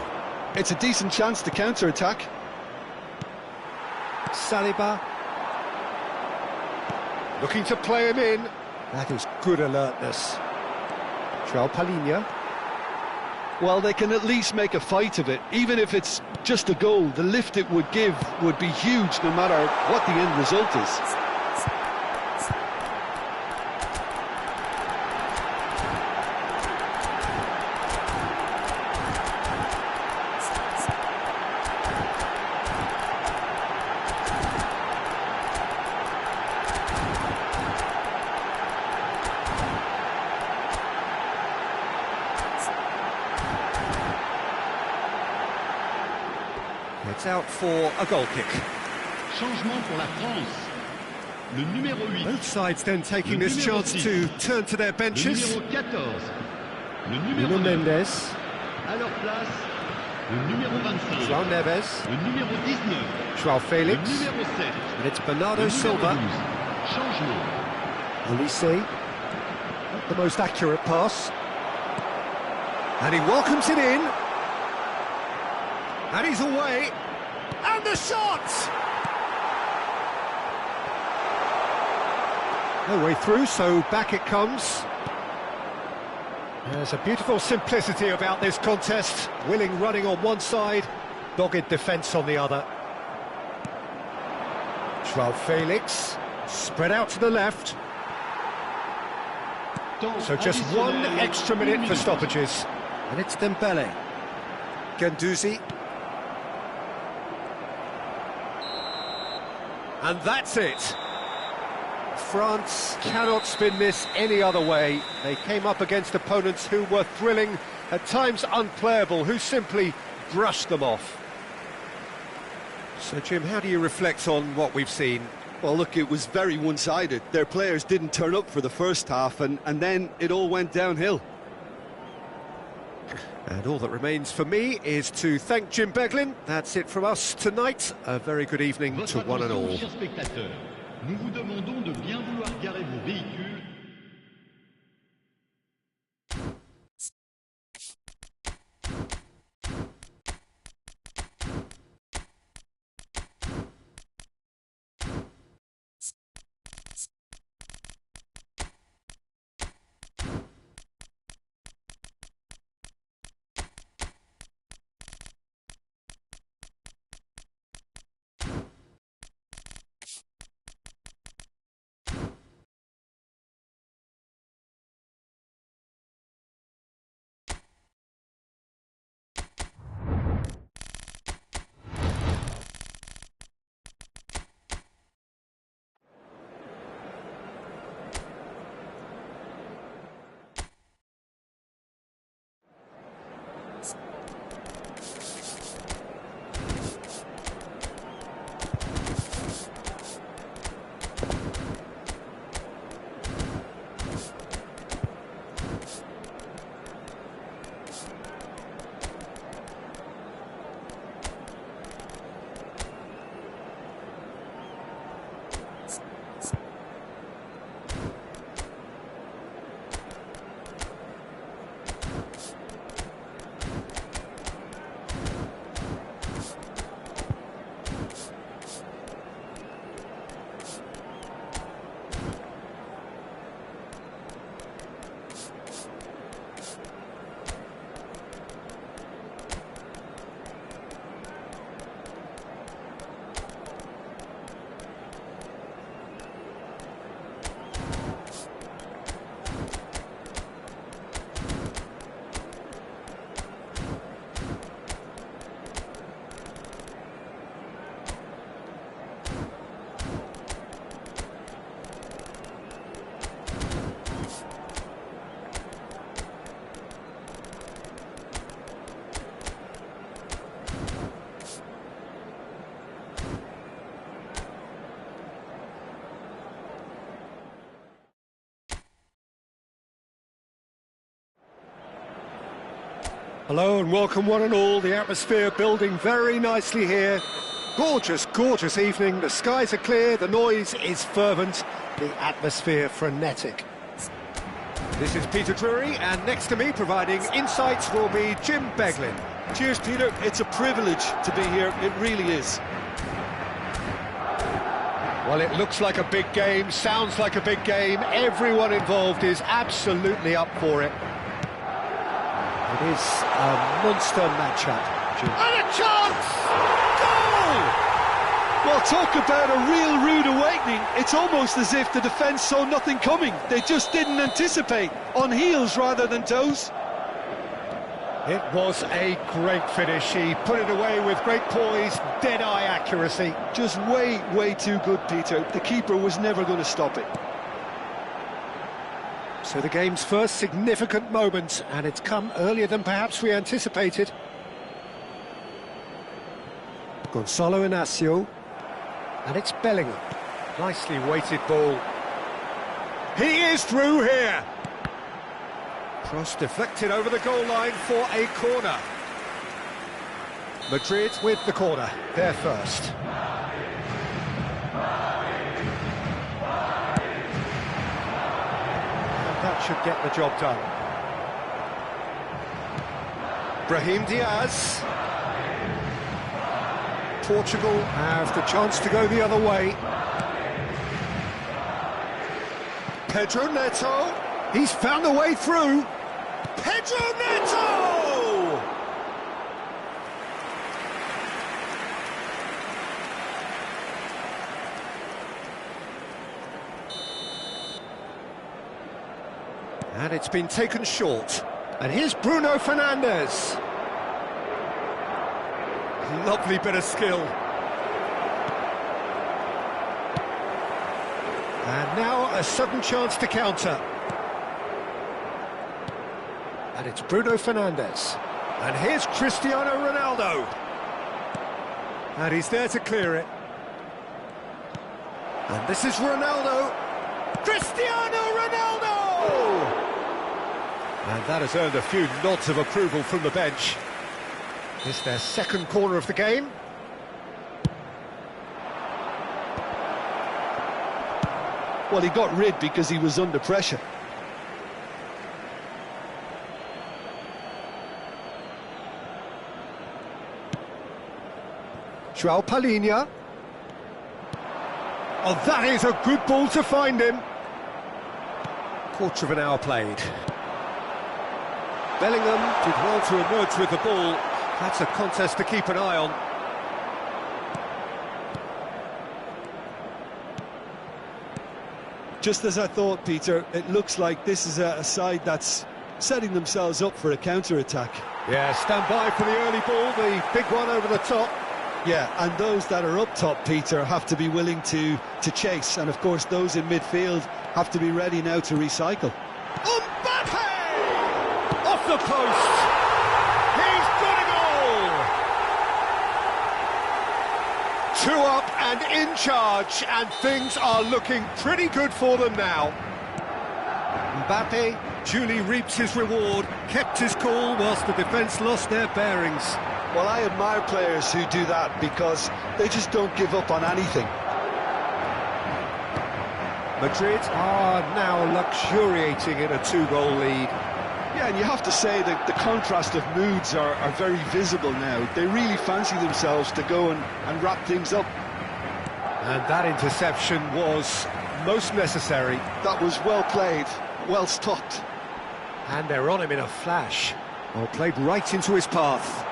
C: It's a decent chance to counter-attack.
A: Saliba. Looking to play him in. That is good alertness. João Palhinha.
C: Well, they can at least make a fight of it. Even if it's just a goal, the lift it would give would be huge no matter what the end result is.
A: It's out for a goal kick.
E: Changement pour la France. Le numéro 8.
A: Both sides then taking this chance to turn to their
E: Le
A: benches.
E: numéro 14. Le numéro
A: Nuno
E: 9.
A: Mendes,
E: À leur place, le numéro 25.
A: João Neves,
E: Le numéro 19.
A: João
E: Le
A: Felix,
E: numéro 7.
A: and it's Bernardo
E: Le numéro
A: Silva.
E: 12. Changement.
A: Olise, not the most accurate pass. And he welcomes it in. And he's away. And the shot! No way through, so back it comes. There's a beautiful simplicity about this contest. Willing running on one side, dogged defence on the other. João Felix, spread out to the left. So just one extra minute for stoppages. And it's Dembele. Guendouzi. And that's it. France cannot spin this any other way. They came up against opponents who were thrilling, at times unplayable, who simply brushed them off. So, Jim, how do you reflect on what we've seen?
C: Well, look, it was very one-sided. Their players didn't turn up for the first half, and then it all went downhill.
A: And all that remains for me is to thank Jim Beglin. That's it from us tonight. A very good evening to
E: Votre
A: one and
E: attention,
A: all.
E: chers spectateurs. Nous vous demandons de bien vouloir garer vos véhicules
A: Hello and welcome one and all. The atmosphere building very nicely here. Gorgeous, gorgeous evening. The skies are clear, the noise is fervent, the atmosphere frenetic. This is Peter Drury, and next to me providing insights will be Jim Beglin.
C: Cheers, Peter. It's a privilege to be here. It really is.
A: Well, it looks like a big game, sounds like a big game. Everyone involved is absolutely up for it. It is a monster matchup, Jim.
B: And a chance! Goal!
C: Well, talk about a real rude awakening. It's almost as if the defence saw nothing coming. They just didn't anticipate. On heels rather than toes.
A: It was a great finish. He put it away with great poise, dead-eye accuracy.
C: Just way too good, Peter. The keeper was never going to stop it.
A: So the game's first significant moment, and it's come earlier than perhaps we anticipated. Gonzalo Inacio, and it's Bellingham. Nicely weighted ball. He is through here. Cross deflected over the goal line for a corner. Madrid with the corner, they're first. And that should get the job done. Brahim Diaz. Portugal have the chance to go the other way. Pedro Neto. He's found a way through. Pedro Neto! And it's been taken short. And here's Bruno Fernandes. Lovely bit of skill. And now a sudden chance to counter. And it's Bruno Fernandes. And here's Cristiano Ronaldo. And he's there to clear it. And this is Ronaldo. Cristiano Ronaldo! And that has earned a few nods of approval from the bench. It's their second corner of the game.
C: Well, he got rid because he was under pressure.
A: João Palhinha. Oh, that is a good ball to find him. Quarter of an hour played. Bellingham did well to emerge with the ball. That's a contest to keep an eye on.
C: Just as I thought, Peter, it looks like this is a side that's setting themselves up for a counter-attack.
A: Yeah, stand by for the early ball, the big one over the top.
C: Yeah, and those that are up top, Peter, have to be willing to chase. And, of course, those in midfield have to be ready now to recycle.
A: Mbappe! Off the post! He's got a goal! 2 up and in charge, and things are looking pretty good for them now. Mbappe duly reaps his reward, kept his cool whilst the defence lost their bearings.
C: Well, I admire players who do that because they just don't give up on anything.
A: Madrid are now luxuriating in a 2-goal lead.
C: Yeah, and you have to say that the contrast of moods are very visible now. They really fancy themselves to go and wrap things up.
A: And that interception was most necessary.
C: That was well played, well stopped.
A: And they're on him in a flash. Well, played right into his path.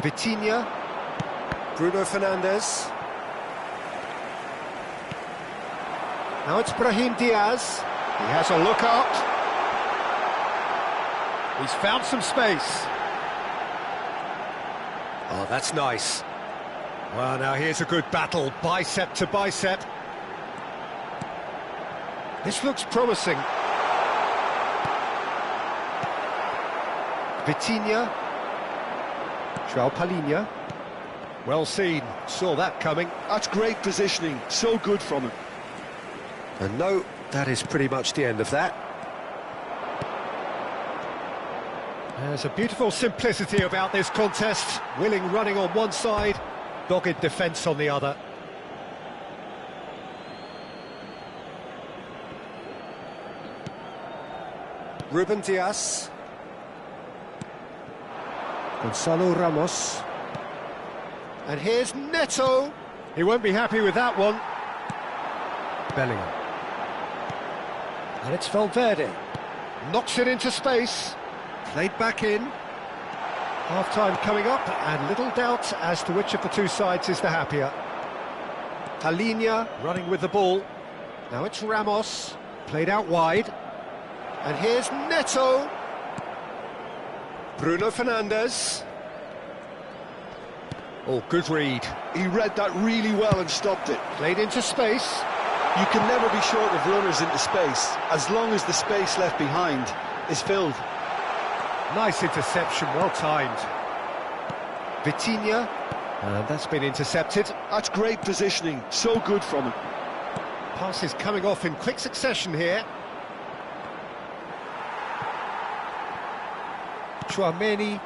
A: Vitinha, Bruno Fernandes. Now it's Brahim Diaz. He has a look up. He's found some space. Oh, that's nice. Well, now here's a good battle, bicep to bicep. This looks promising. Vitinha. João Palhinha. Well seen, saw that coming.
C: That's great positioning, so good from him.
A: And no, that is pretty much the end of that. There's a beautiful simplicity about this contest. Willing running on one side, dogged defence on the other. Ruben Diaz. Gonzalo Ramos. And here's Neto. He won't be happy with that one. Bellingham. And it's Valverde. Knocks it into space. Played back in. Half-time coming up, and little doubt as to which of the two sides is the happier. Palinia running with the ball. Now it's Ramos, played out wide. And here's Neto. Bruno Fernandes. Oh, good read.
C: He read that really well and stopped it.
A: Played into space.
C: You can never be short of runners into space, as long as the space left behind is filled.
A: Nice interception, well timed. Vitinha, and that's been intercepted.
C: That's great positioning, so good from him.
A: Passes coming off in quick succession here. Chouameni.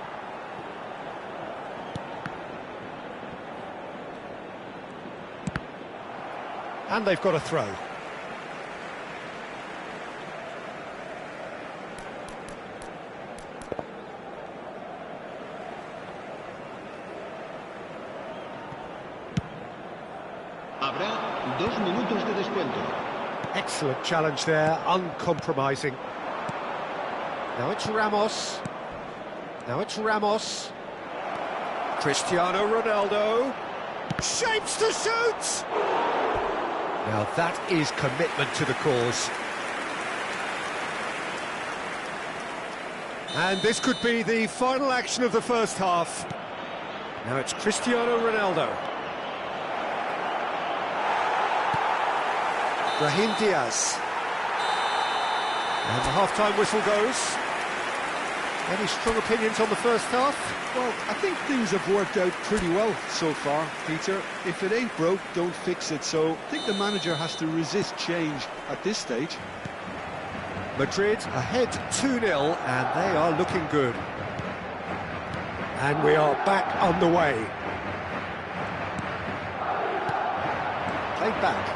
A: And they've got a throw.
D: Habrá 2 minutos de descuento.
A: Excellent challenge there, uncompromising. Now it's Ramos. Now it's Ramos. Cristiano Ronaldo. Shapes to shoot! Now that is commitment to the cause. And this could be the final action of the first half. Now it's Cristiano Ronaldo. Brahim Diaz. And the half-time whistle goes. Any strong opinions on the first half?
C: Well, I think things have worked out pretty well so far, Peter. If it ain't broke, don't fix it. So I think the manager has to resist change at this stage.
A: Madrid ahead 2-0, and they are looking good. And we are back on the way. Played back.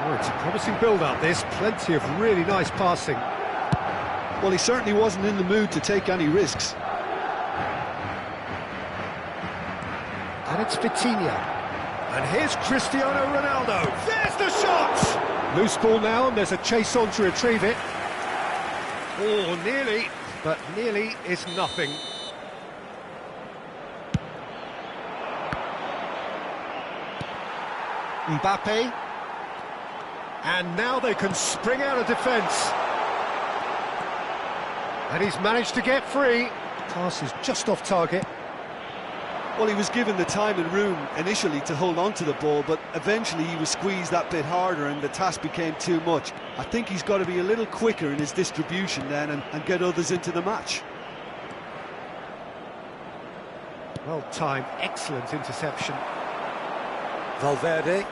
A: Oh, it's a promising build-up, this. Plenty of really nice passing.
C: Well, he certainly wasn't in the mood to take any risks.
A: And it's Vitinha. And here's Cristiano Ronaldo. There's the shot! Loose ball now, and there's a chase on to retrieve it. Oh, nearly, but nearly is nothing. Mbappe. And now they can spring out of defence. And he's managed to get free. Pass is just off target.
C: Well, he was given the time and room initially to hold on to the ball, but eventually he was squeezed that bit harder and the task became too much. I think he's got to be a little quicker in his distribution then and get others into the match.
A: Well timed, excellent interception. Valverde.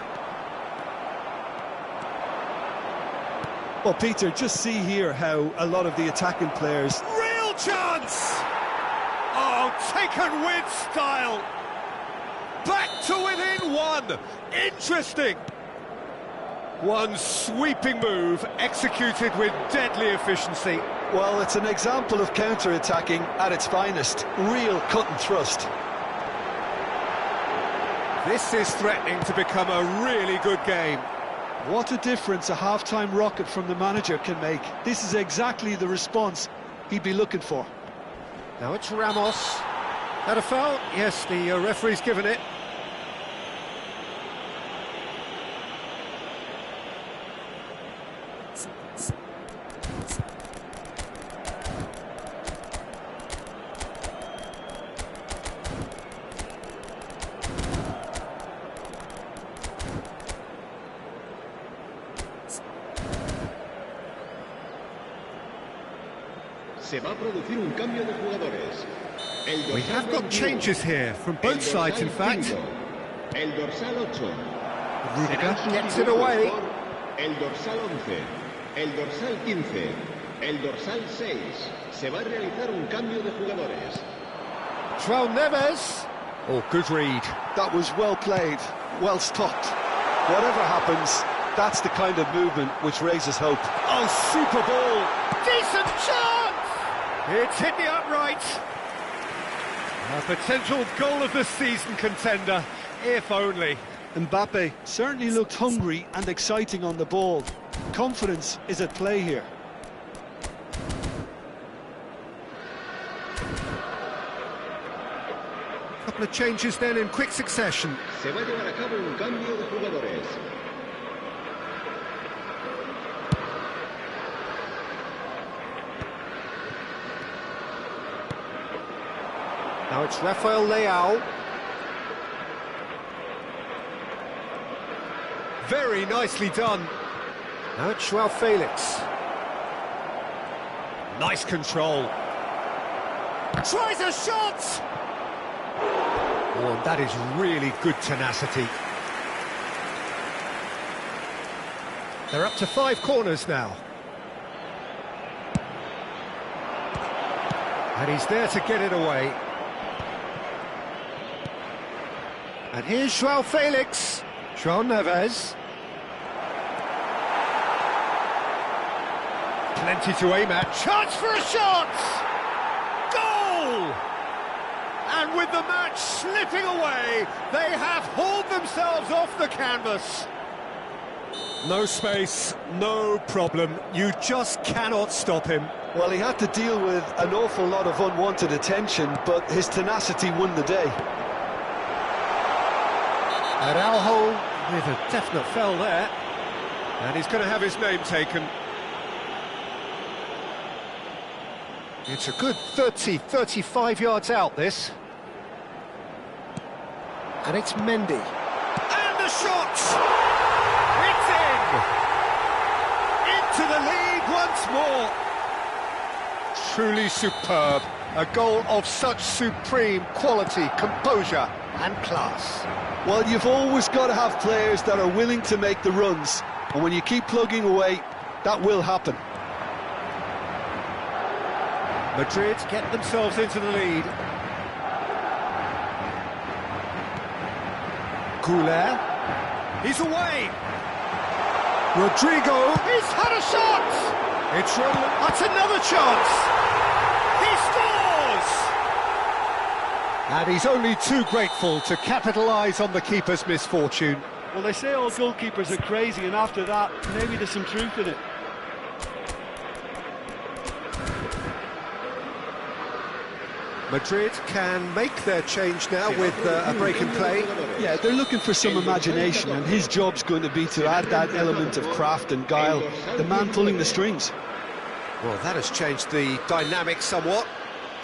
C: Well, Peter, just see here how a lot of the attacking players...
A: Real chance! Oh, taken with style. Back to within one. Interesting. One sweeping move executed with deadly efficiency.
C: Well, it's an example of counter-attacking at its finest. Real cut and thrust.
A: This is threatening to become a really good game.
C: What a difference a half-time rocket from the manager can make. This is exactly the response he'd be looking for.
A: Now it's Ramos. Had a foul? Yes, the referee's given it.
D: Se va a producir un cambio de jugadores.
A: We have got changes here from both sides, in fact.
D: El dorsal 8.
A: Rudiger gets it away.
D: El dorsal 11. El dorsal 15. El dorsal 6. Se va a realizar un cambio de jugadores.
A: João Neves. Oh, good read.
C: That was well played, well stopped. Whatever happens, that's the kind of movement which raises hope.
A: Oh, super ball. Decent chance! It's hit the upright. A potential goal of the season contender, if only.
C: Mbappe certainly looked hungry and exciting on the ball. Confidence is at play here.
A: Couple of changes then in quick succession.
D: Se va a llevar a cabo un cambio de jugadores.
A: Now it's Rafael Leao. Very nicely done. Now it's Joao Felix. Nice control. Tries a shot! Oh, and that is really good tenacity. They're up to 5 corners now. And he's there to get it away. And here's Joao Felix. Joao Neves. Plenty to aim at. Chance for a shot! Goal! And with the match slipping away, they have hauled themselves off the canvas. No space, no problem. You just cannot stop him.
C: Well, he had to deal with an awful lot of unwanted attention, but his tenacity won the day.
A: Araujo with a definite foul there. And he's going to have his name taken. It's a good 35 yards out, this. And it's Mendy. And the shot! It's in! Into the lead once more. Truly superb. A goal of such supreme quality, composure and class.
C: Well, you've always got to have players that are willing to make the runs. And when you keep plugging away, that will happen.
A: Madrid get themselves into the lead. Couler. He's away. Rodrigo. He's had a shot. It's That's another chance. He scores. And he's only too grateful to capitalise on the keeper's misfortune.
B: Well, they say all goalkeepers are crazy, and after that, maybe there's some truth in it.
A: Madrid can make their change now with a break in play.
C: Yeah, they're looking for some imagination, and his job's going to be to add that element of craft and guile, the man pulling the strings.
A: Well, that has changed the dynamic somewhat.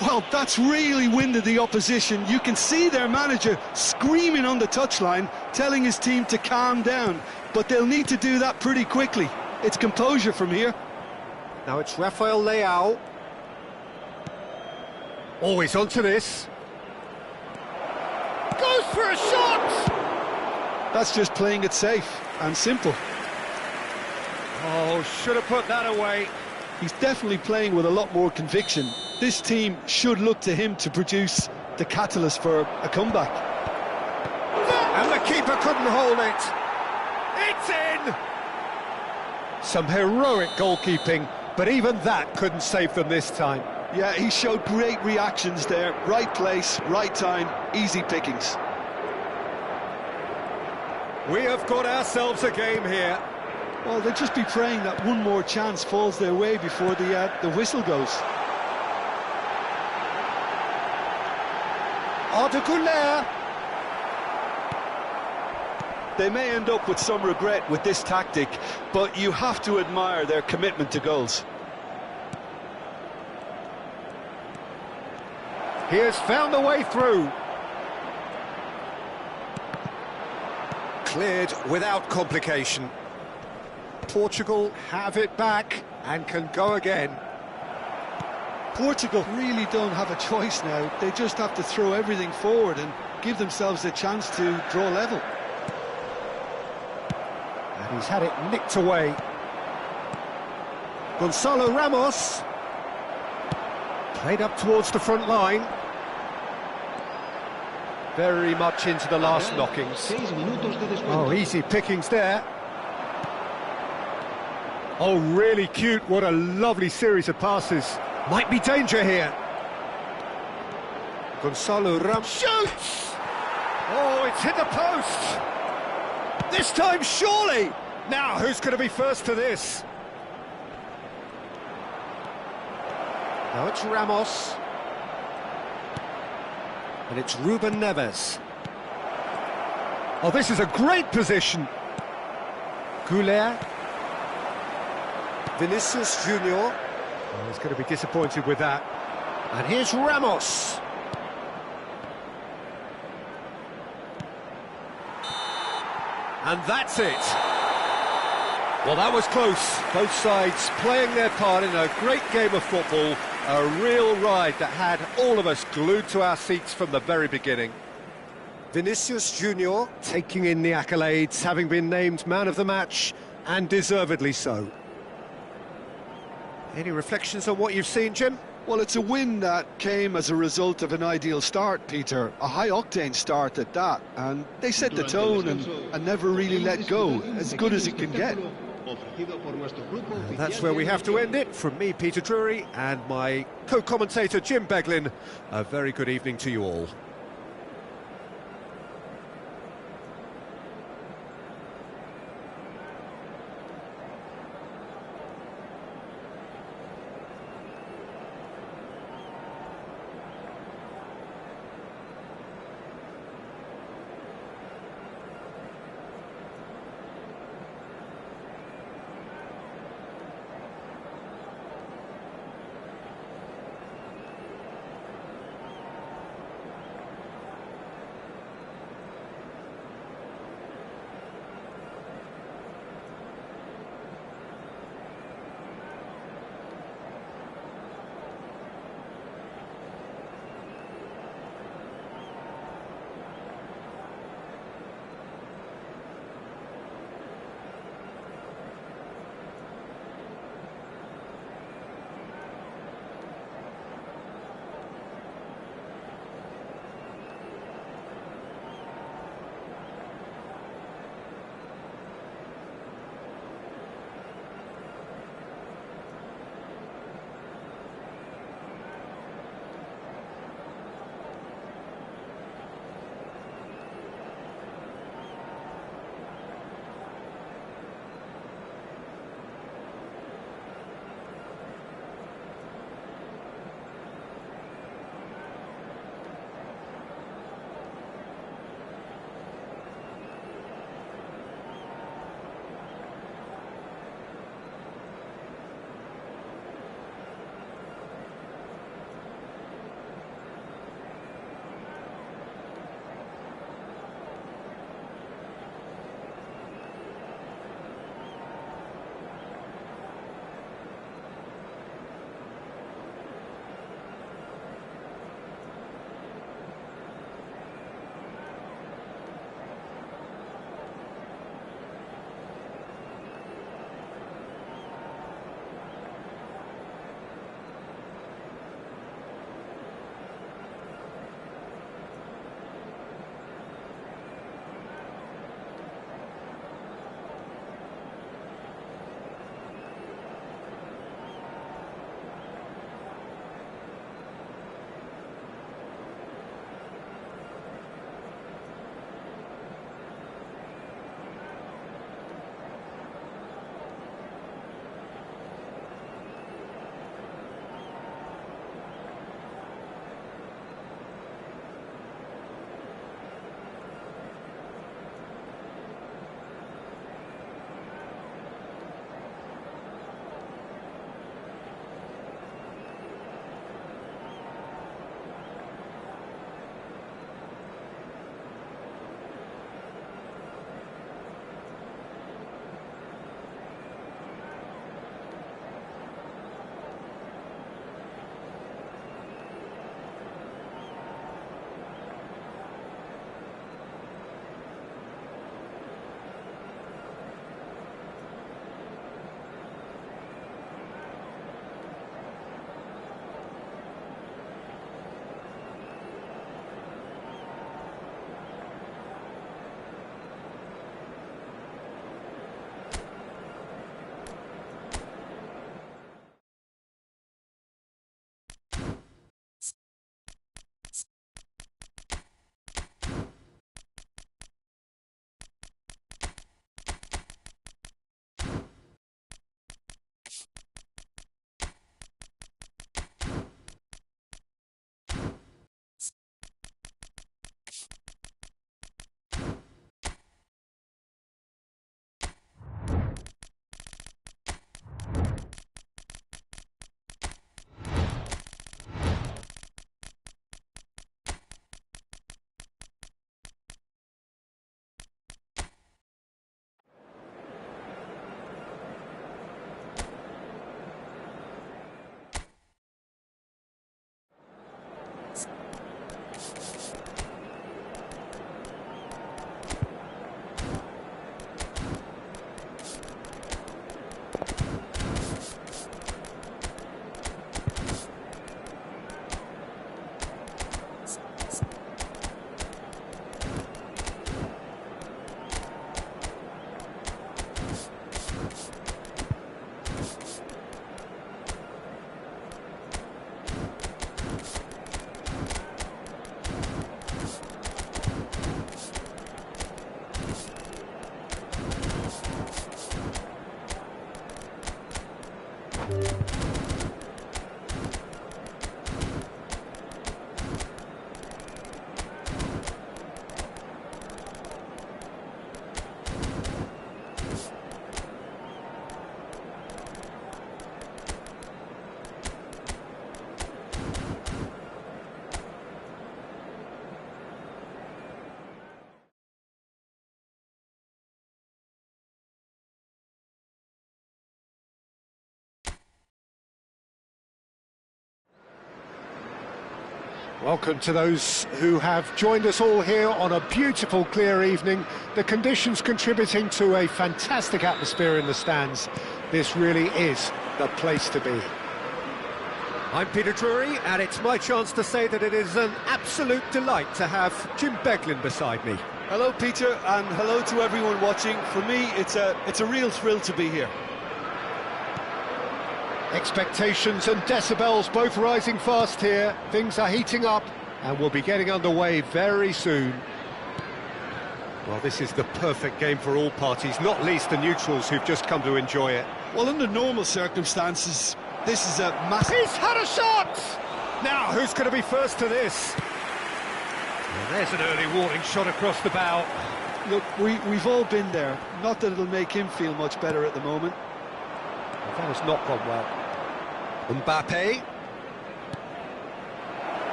C: Well, that's really winded the opposition. You can see their manager screaming on the touchline, telling his team to calm down, but they'll need to do that pretty quickly. It's composure from here.
A: Now it's Rafael Leao. Always onto this. Goes for a shot!
C: That's just playing it safe and simple.
A: Oh, should have put that away.
C: He's definitely playing with a lot more conviction. This team should look to him to produce the catalyst for a comeback.
A: And the keeper couldn't hold it. It's in! Some heroic goalkeeping, but even that couldn't save them this time.
C: Yeah, he showed great reactions there. Right place, right time, easy pickings.
A: We have got ourselves a game here.
C: Well, they'll just be praying that one more chance falls their way before the whistle goes.
A: Arda Güler.
C: They may end up with some regret with this tactic, but you have to admire their commitment to goals.
A: He has found a way through. Cleared without complication. Portugal have it back and can go again.
C: Portugal really don't have a choice now. They just have to throw everything forward and give themselves a chance to draw level.
A: And he's had it nicked away. Gonzalo Ramos. Played up towards the front line. Very much into the last knockings. Oh, easy pickings there. Oh, really cute. What a lovely series of passes. Might be danger here. Gonzalo Ramos shoots! Oh, it's hit the post! This time, surely! Now, who's going to be first to this? Now it's Ramos. And it's Ruben Neves. Oh, this is a great position. Goulet. Vinicius Junior. Oh, he's going to be disappointed with that. And here's Ramos. And that's it. Well, that was close. Both sides playing their part in a great game of football. A real ride that had all of us glued to our seats from the very beginning. Vinicius Junior taking in the accolades, having been named man of the match, and deservedly so. Any reflections on what you've seen, Jim?
C: Well, it's a win that came as a result of an ideal start, Peter. A high-octane start at that, and they set the tone and never really let go, as good as it can get.
A: And that's where we have to end it. From me, Peter Drury, and my co-commentator, Jim Beglin, a very good evening to you all. Welcome to those who have joined us all here on a beautiful, clear evening. The conditions contributing to a fantastic atmosphere in the stands. This really is the place to be. I'm Peter Drury, and it's my chance to say that it is an absolute delight to have Jim Beglin beside me.
C: Hello, Peter, and hello to everyone watching. For me, it's a real thrill to be here.
A: Expectations and decibels both rising fast here. Things are heating up and we'll be getting underway very soon. Well, this is the perfect game for all parties, not least the neutrals who've just come to enjoy it.
C: Well, under normal circumstances, this is a massive...
A: He's had a shot! Now, who's going to be first to this? Well, there's an early warning shot across the bow.
C: Look, we've all been there. Not that it'll make him feel much better at the moment.
A: Well, that has not gone well. Mbappe.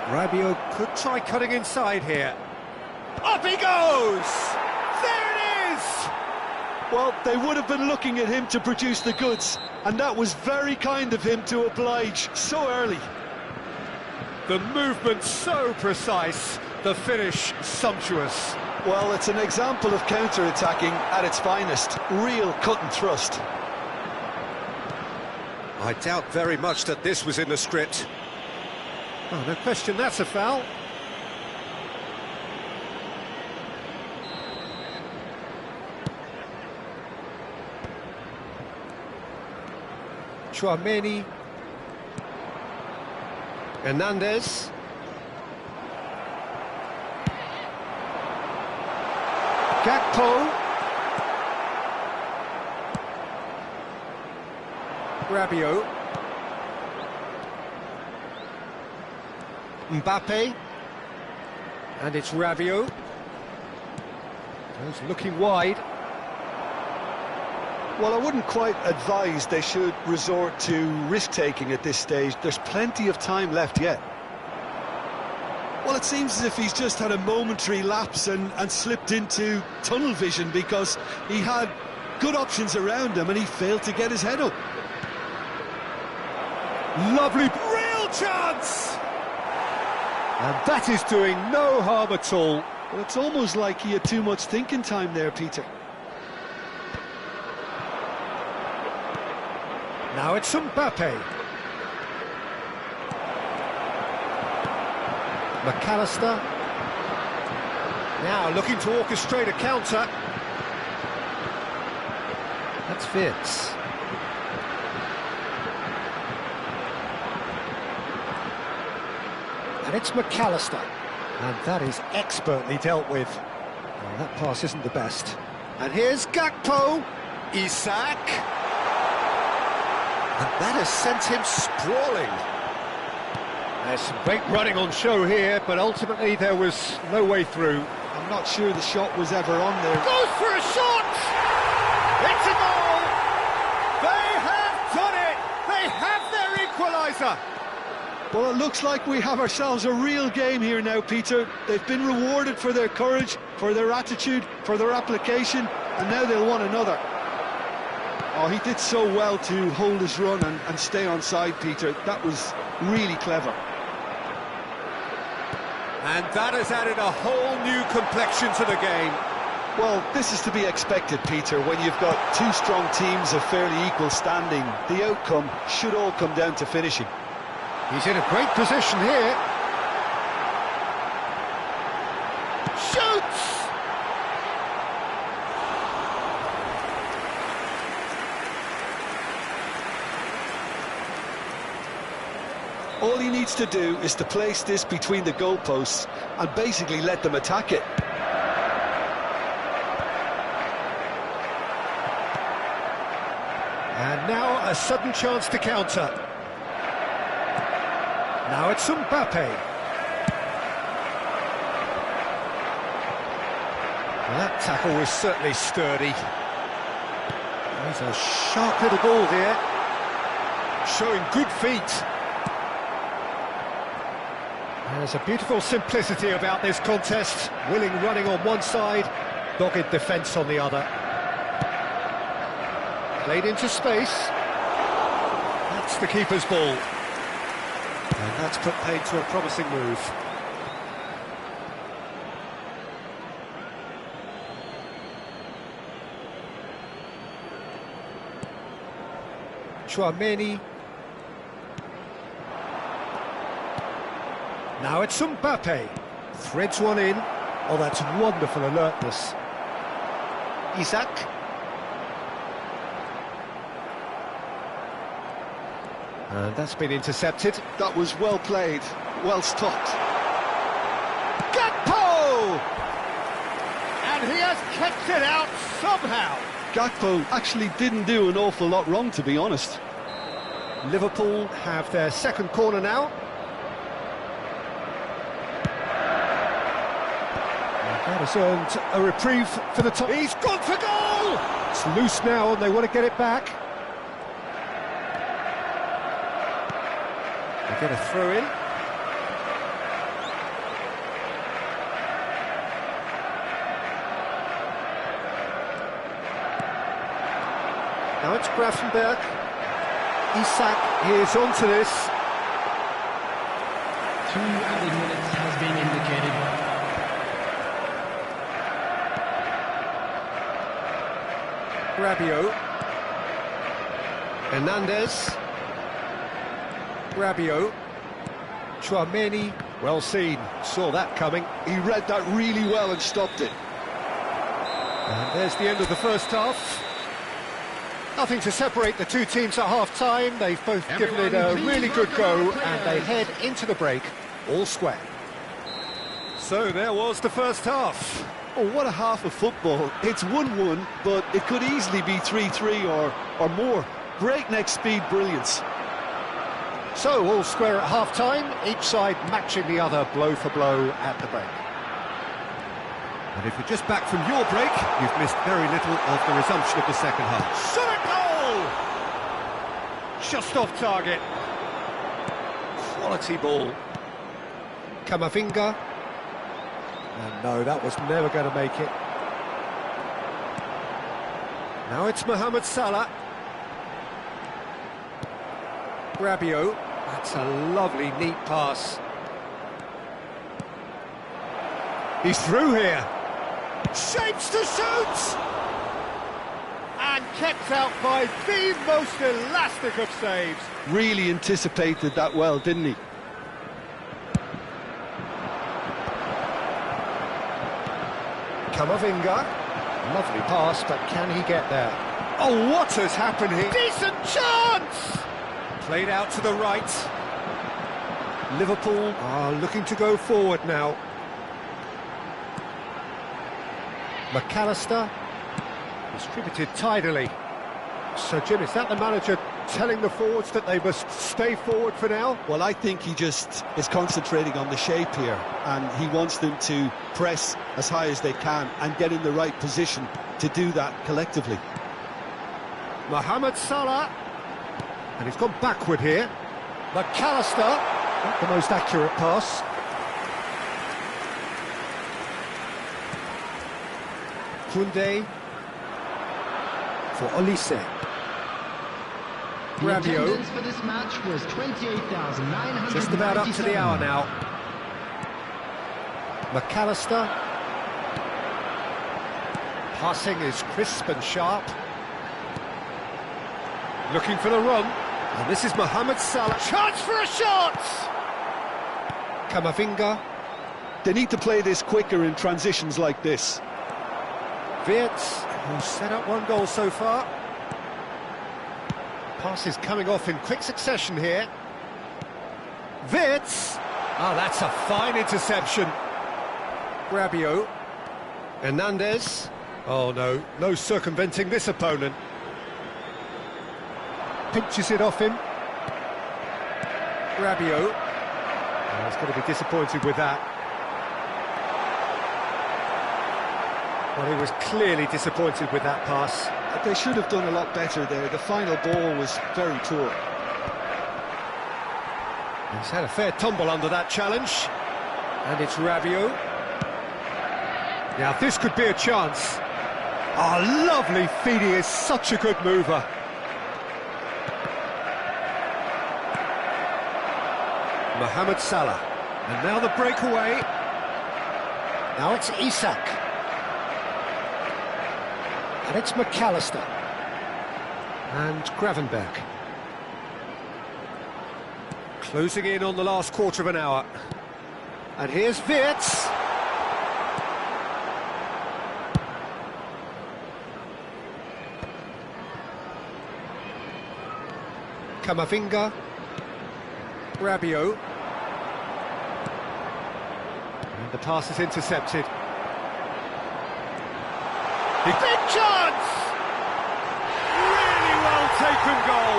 A: Rabiot could try cutting inside here. Up he goes! There it is!
C: Well, they would have been looking at him to produce the goods, and that was very kind of him to oblige so early.
A: The movement so precise, the finish sumptuous.
C: Well, it's an example of counter-attacking at its finest. Real cut and thrust.
A: I doubt very much that this was in the script. Oh, no question, that's a foul. Chouameni. Hernandez. Gakpo. Rabiot. Mbappe. And it's Rabiot. He's looking wide.
C: Well, I wouldn't quite advise they should resort to risk-taking at this stage. There's plenty of time left yet. Well, it seems as if he's just had a momentary lapse and slipped into tunnel vision because he had good options around him and he failed to get his head up.
A: Lovely, real chance! And that is doing no harm at all.
C: Well, it's almost like he had too much thinking time there, Peter.
A: Now it's Mbappe. McAllister. Now looking to orchestrate a counter. That's Fitz. And it's McAllister. And that is expertly dealt with. Well, that pass isn't the best. And here's Gakpo. Isak. And that has sent him sprawling. There's some great running on show here, but ultimately there was no way through.
C: I'm not sure the shot was ever on there.
A: Goes for a shot! It's a goal! They have done it! They have their equaliser!
C: Well, it looks like we have ourselves a real game here now, Peter. They've been rewarded for their courage, for their attitude, for their application, and now they'll want another. Oh, he did so well to hold his run and stay on side, Peter. That was really clever.
A: And that has added a whole new complexion to the game.
C: Well, this is to be expected, Peter. When you've got two strong teams of fairly equal standing, the outcome should all come down to finishing.
A: He's in a great position here. Shoots!
C: All he needs to do is to place this between the goalposts and basically let them attack it.
A: And now a sudden chance to counter. Now it's Mbappe. Well, that tackle was certainly sturdy. There's a sharp little ball here, showing good feet. There's a beautiful simplicity about this contest. Willing running on one side, dogged defence on the other. Played into space. That's the keeper's ball. And that's put paid to a promising move. Chouameni. Now it's Mbappe. Threads one in. Oh, that's wonderful alertness. Isak. And that's been intercepted.
C: That was well played, well stopped.
A: Gakpo! And he has kept it out somehow.
C: Gakpo actually didn't do an awful lot wrong, to be honest.
A: Liverpool have their second corner now. And that has earned a reprieve for the top. He's gone for goal! It's loose now and they want to get it back. They get a throw in. Now it's Grafenberg. Isak is onto this.
E: 2 added minutes has been indicated.
A: Rabiot. Hernandez. Rabiot. Chouameni. Well seen. Saw that coming.
C: He read that really well and stopped it.
A: And there's the end of the first half. Nothing to separate the two teams at half-time. They've both given it a really good go, and they head into the break all square. So there was the first half.
C: Oh, what a half of football. It's 1-1, but it could easily be 3-3 or more. Breakneck speed brilliance.
A: So all square at half-time, each side matching the other blow for blow at the break.
B: And if you're just back from your break, you've missed very little of the resumption of the second half.
A: Shot a goal! Just off target. Quality ball. Camavinga. And no, that was never going to make it. Now it's Mohamed Salah. Rabiot. That's a lovely, neat pass. He's through here. Shapes to shoot! And kept out by the most elastic of saves.
C: Really anticipated that well, didn't he?
A: Camavinga. Lovely pass, but can he get there? Oh, what has happened here? Decent chance! Played out to the right. Liverpool are looking to go forward now. McAllister, distributed tidily. So, Jim, is that the manager telling the forwards that they must stay forward for now?
C: Well, I think he just is concentrating on the shape here, and he wants them to press as high as they can and get in the right position to do that collectively.
A: Mohamed Salah, and he's gone backward here. McAllister, not the most accurate pass. Koundé for Olise.
E: The
A: Rabiot.
E: attendance for this match was 28,900.
A: Just about up to the hour now. McAllister. Passing is crisp and sharp. Looking for the run. And this is Mohamed Salah. Chance for a shot! Camavinga.
C: They need to play this quicker in transitions like this.
A: Wirtz, who's set up one goal so far. Passes coming off in quick succession here. Wirtz. Oh, that's a fine interception. Rabiot. Hernandez. Oh, no. No circumventing this opponent. Pinches it off him. Rabiot. Oh, he's going to be disappointed with that. Well, he was clearly disappointed with that pass.
C: They should have done a lot better there. The final ball was very poor.
A: He's had a fair tumble under that challenge. And it's Rabiot. Now, this could be a chance. Oh, lovely feed. He is such a good mover. Mohamed Salah. And now the breakaway. Now it's Isak. And it's McAllister. And Gravenberg. Closing in on the last quarter of an hour. And here's Wirtz. Camavinga. Rabiot. And the pass is intercepted. Big chance! Really well taken goal.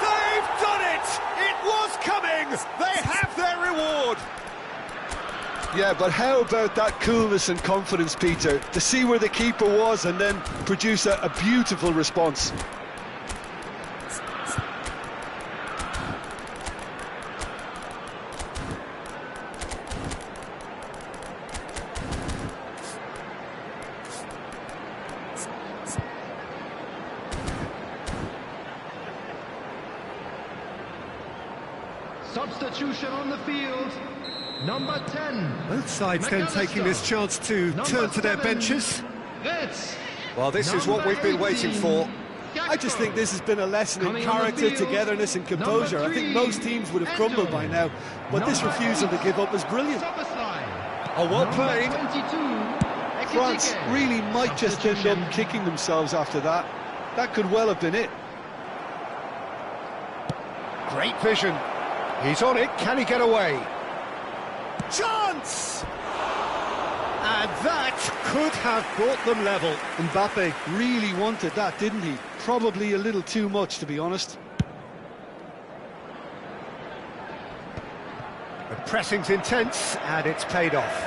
A: They've done it! It was coming! They have their reward!
C: Yeah, but how about that coolness and confidence, Peter, to see where the keeper was and then produce a beautiful response.
E: Substitution on the field, number 10.
A: Both sides then taking this chance to turn to their benches. Well, this is what we've been waiting for.
C: I just think this has been a lesson in character, togetherness and composure. I think most teams would have crumbled by now, but this refusal to give up is brilliant.
A: Oh, well played.
C: France really might just end up kicking themselves after that. That could well have been it.
A: Great vision. He's on it. Can he get away? Chance! And that could have brought them level.
C: Mbappe really wanted that, didn't he? Probably a little too much, to be honest.
A: The pressing's intense, and it's paid off.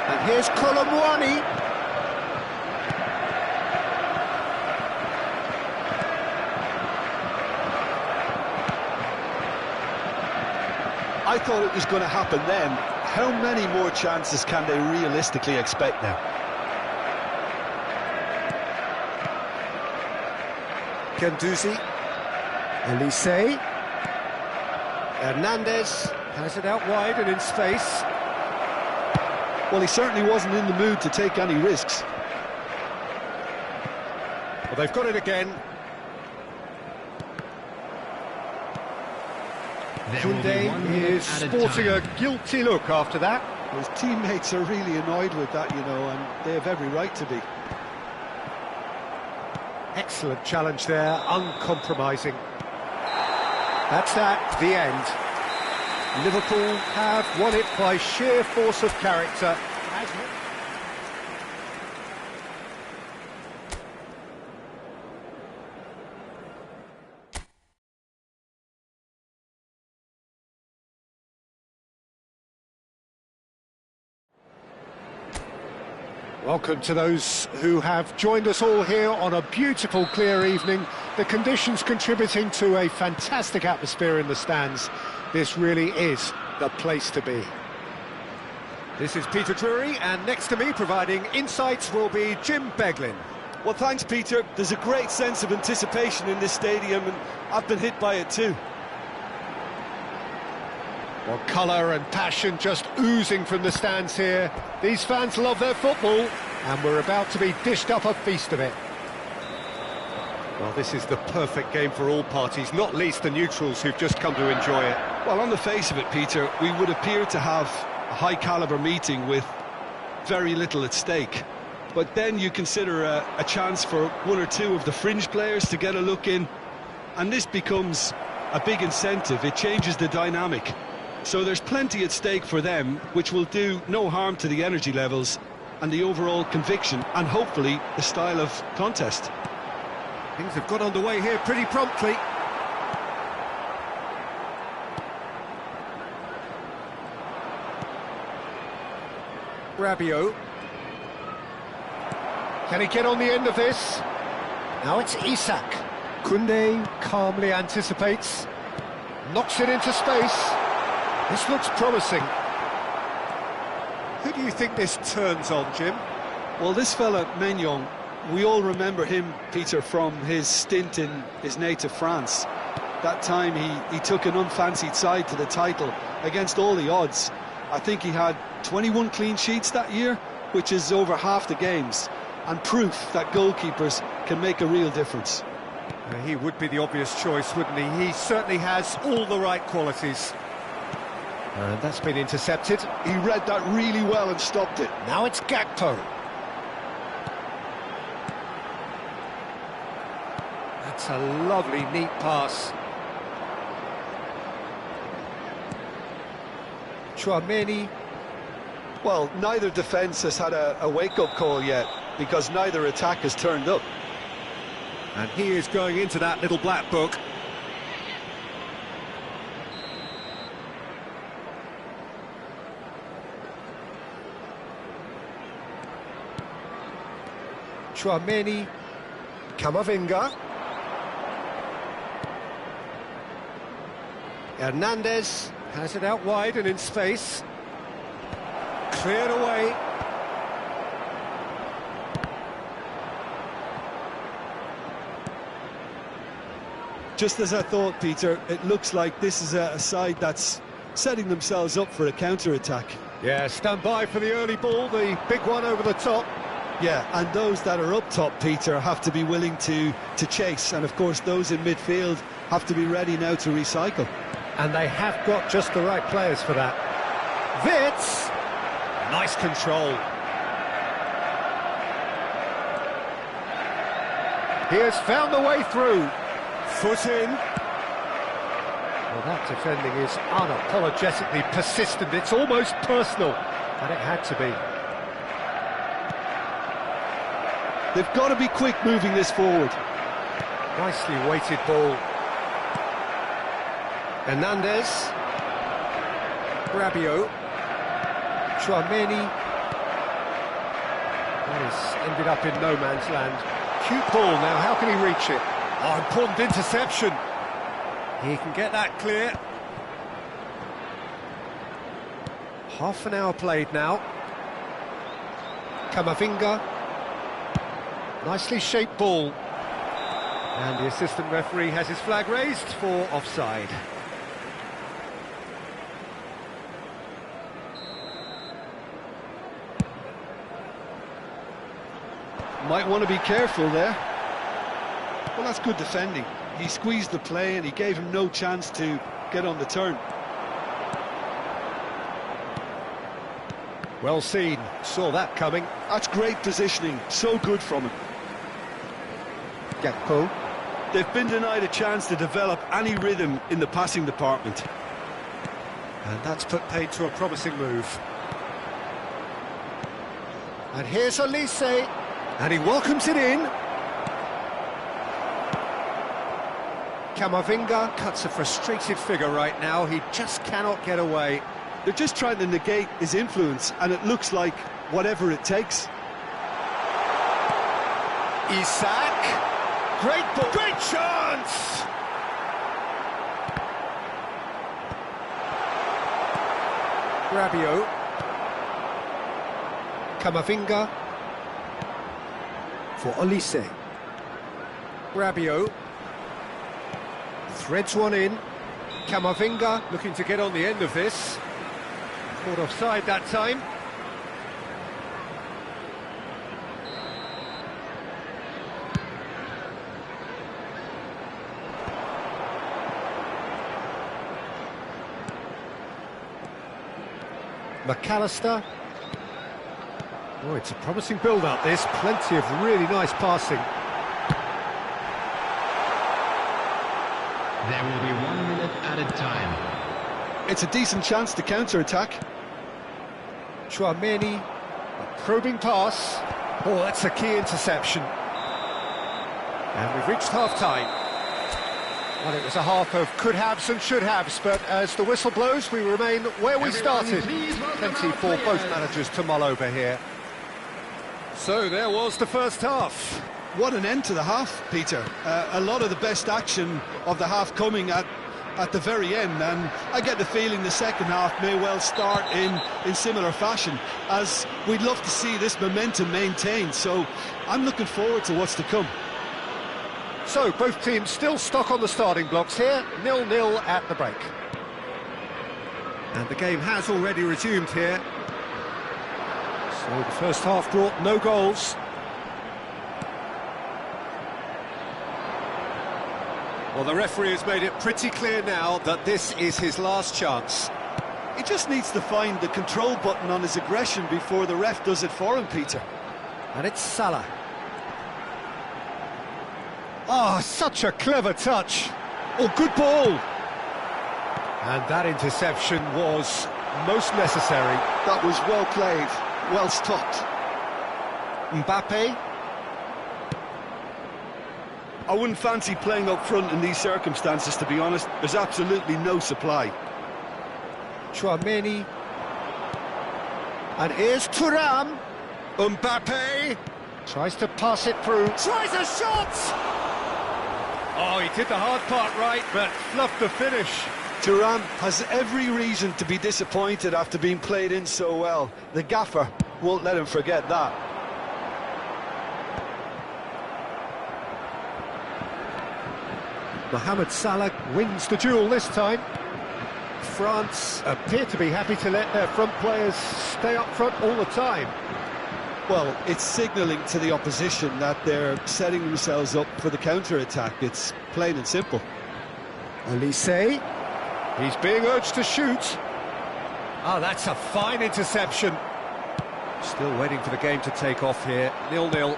A: And here's Colomwani.
C: I thought it was going to happen then. How many more chances can they realistically expect now?
A: Guendouzi. Elise. Hernandez has it out wide and in space.
C: Well, he certainly wasn't in the mood to take any risks.
A: Well, they've got it again. Koundé is sporting a guilty look after that.
C: His teammates are really annoyed with that, you know, and they have every right to be.
A: Excellent challenge there, uncompromising. That's that, the end. Liverpool have won it by sheer force of character. Welcome to those who have joined us all here on a beautiful, clear evening. The conditions contributing to a fantastic atmosphere in the stands. This really is the place to be. This is Peter Drury, and next to me, providing insights, will be Jim Beglin.
C: Well, thanks, Peter. There's a great sense of anticipation in this stadium, and I've been hit by it too.
A: Well, colour and passion just oozing from the stands here. These fans love their football, and we're about to be dished up a feast of it. Well, this is the perfect game for all parties, not least the neutrals who've just come to enjoy it.
C: Well, on the face of it, Peter, we would appear to have a high-caliber meeting with very little at stake. But then you consider a chance for one or two of the fringe players to get a look in, and this becomes a big incentive. It changes the dynamic. So there's plenty at stake for them, which will do no harm to the energy levels and the overall conviction and hopefully the style of contest.
A: Things have got underway here pretty promptly. Rabiot. Can he get on the end of this? Now it's Isak. Koundé calmly anticipates. Knocks it into space. This looks promising. Who do you think this turns on, Jim?
C: Well, this fella, Maignan, we all remember him, Peter, from his stint in his native France. That time he took an unfancied side to the title against all the odds. I think he had 21 clean sheets that year, which is over half the games, and proof that goalkeepers can make a real difference.
A: He would be the obvious choice, wouldn't he? He certainly has all the right qualities. And that's been intercepted.
C: He read that really well and stopped it.
A: Now it's Gakpo. That's a lovely, neat pass. Chouameni.
C: Well, neither defence has had a wake-up call yet, because neither attack has turned up.
A: And he is going into that little black book. Chouameni. Camavinga. Hernandez has it out wide and in space. Cleared away.
C: Just as I thought, Peter, it looks like this is a side that's setting themselves up for a counter-attack.
A: Yeah, stand by for the early ball, the big one over the top.
C: Yeah, and those that are up top, Peter, have to be willing to chase, and of course those in midfield have to be ready now to recycle.
A: And they have got just the right players for that. Wits! Nice control. He has found the way through. Foot in. Well, that defending is unapologetically persistent. It's almost personal, and it had to be.
C: They've got to be quick moving this forward.
A: Nicely weighted ball. Hernandez. Rabiot. Chouameni. That has ended up in no man's land. Cute ball now, how can he reach it? Oh, important interception. He can get that clear. Half an hour played now. Camavinga. Nicely shaped ball. And the assistant referee has his flag raised for offside.
C: Might want to be careful there. Well, that's good defending. He squeezed the play and he gave him no chance to get on the turn.
A: Well seen, saw that coming.
C: That's great positioning, so good from him.
A: Gakpo.
B: They've been denied a chance to develop any rhythm in the passing department.
A: And that's put paid to a promising move. And here's Olise. And he welcomes it in. Camavinga cuts a frustrated figure right now. He just cannot get away.
C: They're just trying to negate his influence, and it looks like whatever it takes.
A: Isak. Great ball. Great chance! Rabiot. Camavinga. For Olise. Rabiot. Threads one in. Camavinga looking to get on the end of this. Caught offside that time. McAllister. Oh, it's a promising build-up, this. Plenty of really nice passing.
E: There will be 1 minute added time.
C: It's a decent chance to counter-attack.
A: Chouameni, a probing pass. Oh, that's a key interception. And we've reached half-time. Well, it was a half of could-haves and should-haves, but as the whistle blows, we remain where we started. Plenty for both managers to mull over here. So there was the first half.
C: What an end to the half, Peter. A lot of the best action of the half coming at the very end, and I get the feeling the second half may well start in similar fashion, as we'd love to see this momentum maintained, so I'm looking forward to what's to come.
A: So both teams still stuck on the starting blocks here, 0-0 at the break. And the game has already resumed here. So the first half brought no goals. Well, the referee has made it pretty clear now that this is his last chance.
B: He just needs to find the control button on his aggression before the ref does it for him, Peter.
A: And it's Salah. Oh, such a clever touch. Oh, good ball. And that interception was most necessary.
B: That was well played, well stopped.
A: Mbappe.
B: I wouldn't fancy playing up front in these circumstances, to be honest. There's absolutely no supply.
A: Chouameni. And here's Thuram. Mbappe. Tries to pass it through. Tries a shot! Oh, he did the hard part right, but fluffed the finish.
B: Thuram has every reason to be disappointed after being played in so well. The gaffer won't let him forget that.
A: Mohamed Salah wins the duel this time. France appear to be happy to let their front players stay up front all the time.
C: Well, it's signalling to the opposition that they're setting themselves up for the counter-attack. It's plain and simple.
A: Elise, he's being urged to shoot. Oh, that's a fine interception. Still waiting for the game to take off here. 0-0.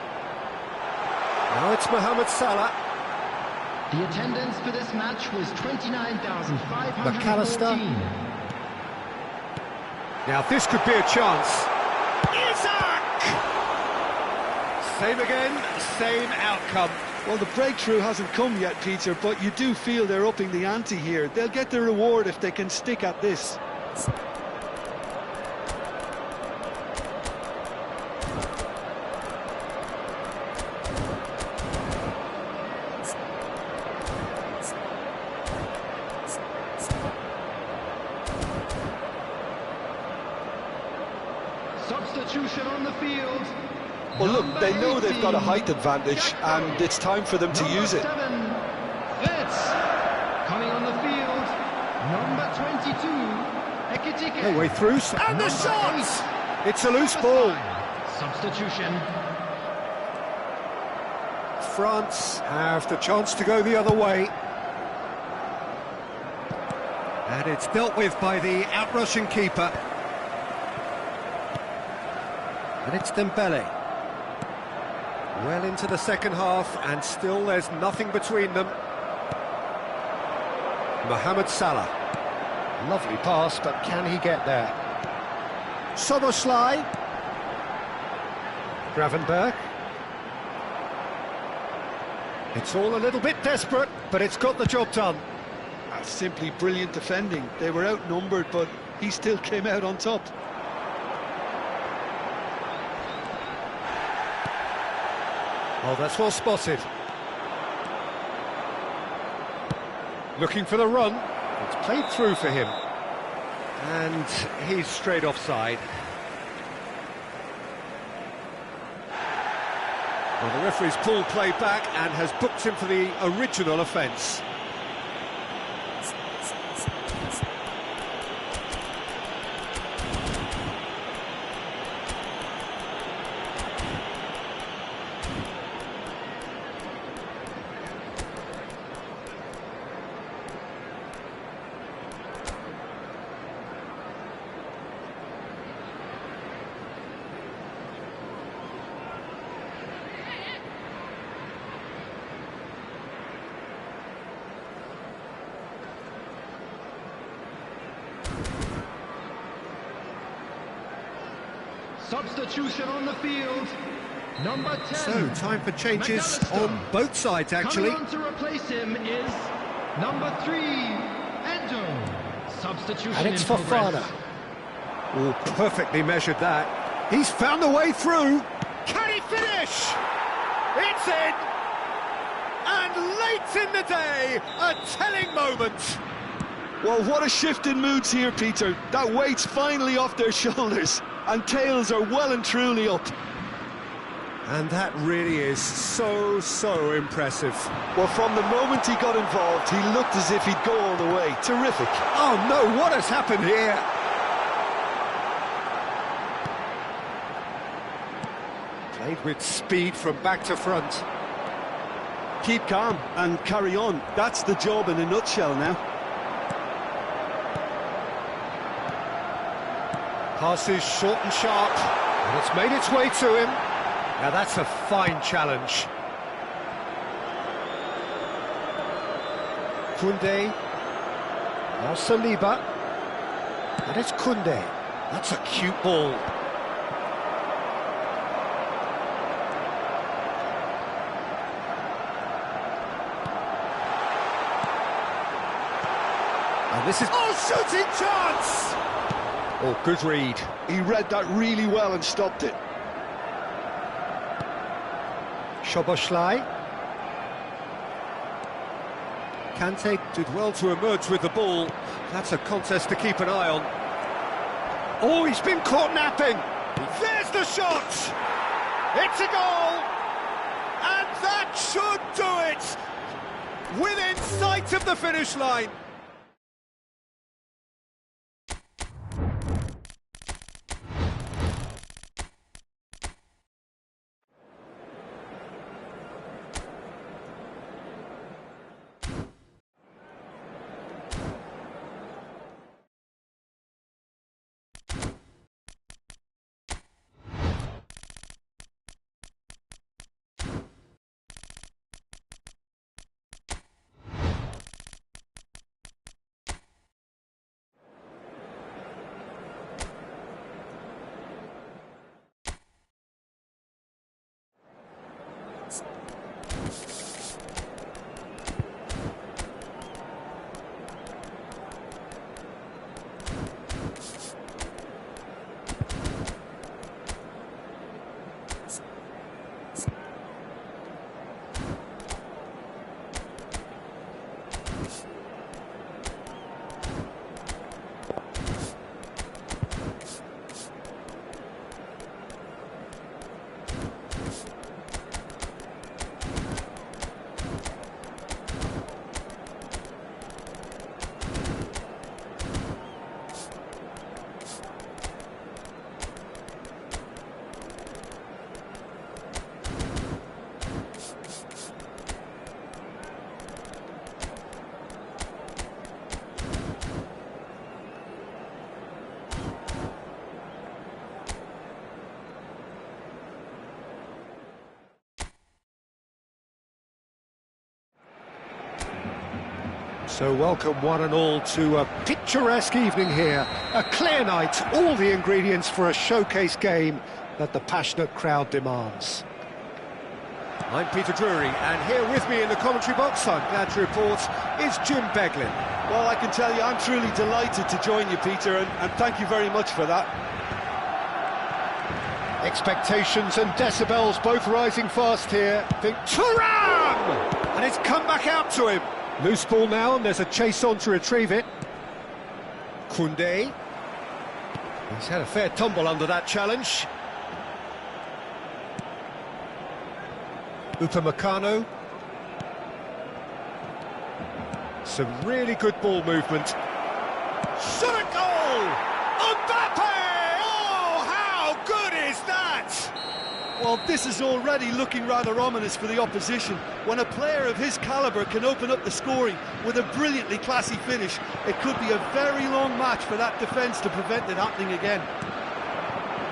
A: Now it's Mohamed Salah.
E: The attendance for this match was 29,514.
A: McAllister. Now this could be a chance. Isaac! Same again, same outcome.
B: Well, the breakthrough hasn't come yet, Peter, but you do feel they're upping the ante here. They'll get the reward if they can stick at this.
E: Substitution on the field.
B: Well, look, they know they've got a height advantage, and it's time for them to use it.
E: Fitz. Coming on the field, number 22, Ekitike.
A: No way through, and the shot! It's a loose ball.
E: Substitution.
A: France have the chance to go the other way. And it's dealt with by the outrushing keeper. And it's Dembele. Well into the second half, and still there's nothing between them. Mohamed Salah. Lovely pass, but can he get there? Soboslai. Gravenberg. It's all a little bit desperate, but it's got the job done.
B: That's simply brilliant defending. They were outnumbered, but he still came out on top.
A: Oh, that's well spotted. Looking for the run. It's played through for him. And he's straight offside. Well, the referee's pulled play back and has booked him for the original offence.
E: Substitution on the field, number 10.
A: So, time for changes on both sides, actually.
E: Coming on to replace him is number 3, Endo. Substitution
A: And it's
E: in progress.
A: Fofana. Oh, perfectly measured that. He's found a way through. Can he finish? It's in! And late in the day, a telling moment.
B: Well, what a shift in moods here, Peter. That weight's finally off their shoulders, and tails are well and truly up.
A: And that really is so impressive.
B: Well, from the moment he got involved, he looked as if he'd go all the way. Terrific.
A: Oh no, what has happened here? Played with speed from back to front.
C: Keep calm and carry on. That's the job in a nutshell now.
A: Pass is short and sharp, and it's made its way to him. Now that's a fine challenge. Koundé. Now Saliba. And it's Koundé. That's a cute ball. And this is... Oh, shooting chance! Oh, good read.
C: He read that really well and stopped it.
A: Szoboszlai. Kante did well to emerge with the ball. That's a contest to keep an eye on. Oh, he's been caught napping. There's the shot! It's a goal! And that should do it! Within sight of the finish line. So welcome one and all to a picturesque evening here. A clear night, all the ingredients for a showcase game that the passionate crowd demands. I'm Peter Drury, and here with me in the commentary box, I'm glad to report, is Jim Beglin.
C: Well, I can tell you I'm truly delighted to join you, Peter, and thank you very much for that.
A: Expectations and decibels both rising fast here. Think Thuram! And it's come back out to him. Loose ball now, and there's a chase on to retrieve it. Koundé. He's had a fair tumble under that challenge. Upamecano. Some really good ball movement. Shot a goal! Mbappe! Oh, how good is that?
C: Well, this is already looking rather ominous for the opposition. When a player of his calibre can open up the scoring with a brilliantly classy finish, it could be a very long match for that defence to prevent it happening again.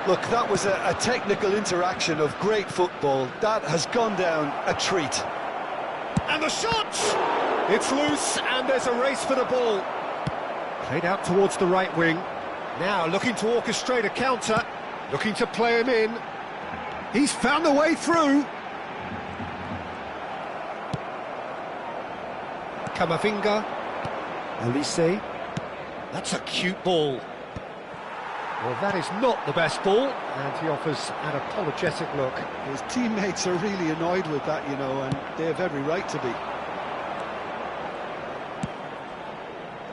C: Look, that was a technical interaction of great football. That has gone down a treat.
A: And the shot! It's loose, and there's a race for the ball. Played out towards the right wing. Now looking to orchestrate a counter, looking to play him in. He's found a way through. Camavinga. Elise. That's a cute ball. Well, that is not the best ball, and he offers an apologetic look.
C: His teammates are really annoyed with that, you know, and they have every right to be.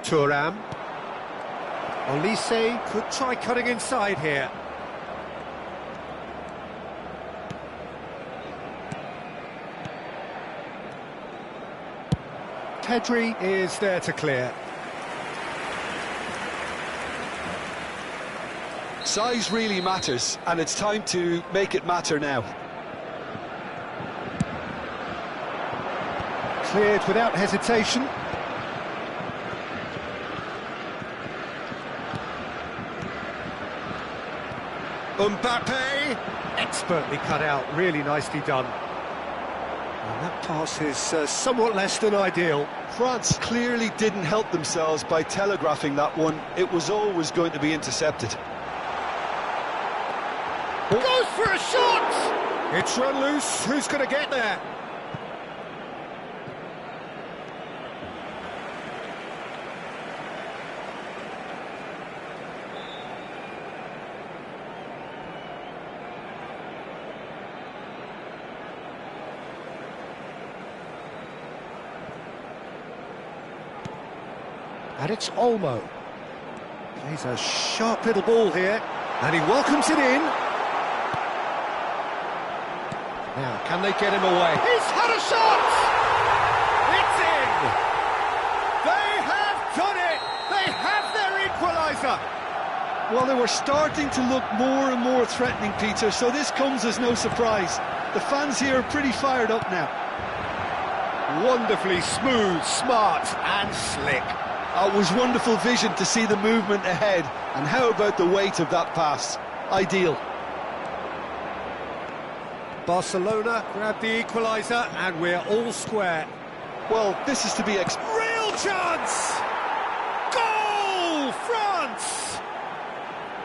A: Thuram. Elise could try cutting inside here. Pedri is there to clear.
C: Size really matters, and it's time to make it matter now.
A: Cleared without hesitation. Mbappe, expertly cut out, really nicely done. And that pass is somewhat less than ideal.
C: France clearly didn't help themselves by telegraphing that one. It was always going to be intercepted.
A: Goes for a shot! It's run loose, who's going to get there? And it's Olmo. Plays a sharp little ball here, and he welcomes it in. Now, can they get him away? He's had a shot! It's in! They have done it! They have their equaliser!
C: Well, they were starting to look more and more threatening, Peter, so this comes as no surprise. The fans here are pretty fired up now.
A: Wonderfully smooth, smart and slick.
C: It was wonderful vision to see the movement ahead, and how about the weight of that pass? Ideal.
A: Barcelona grab the equaliser, and we're all square.
C: Well, this is to be
A: real chance! Goal, France!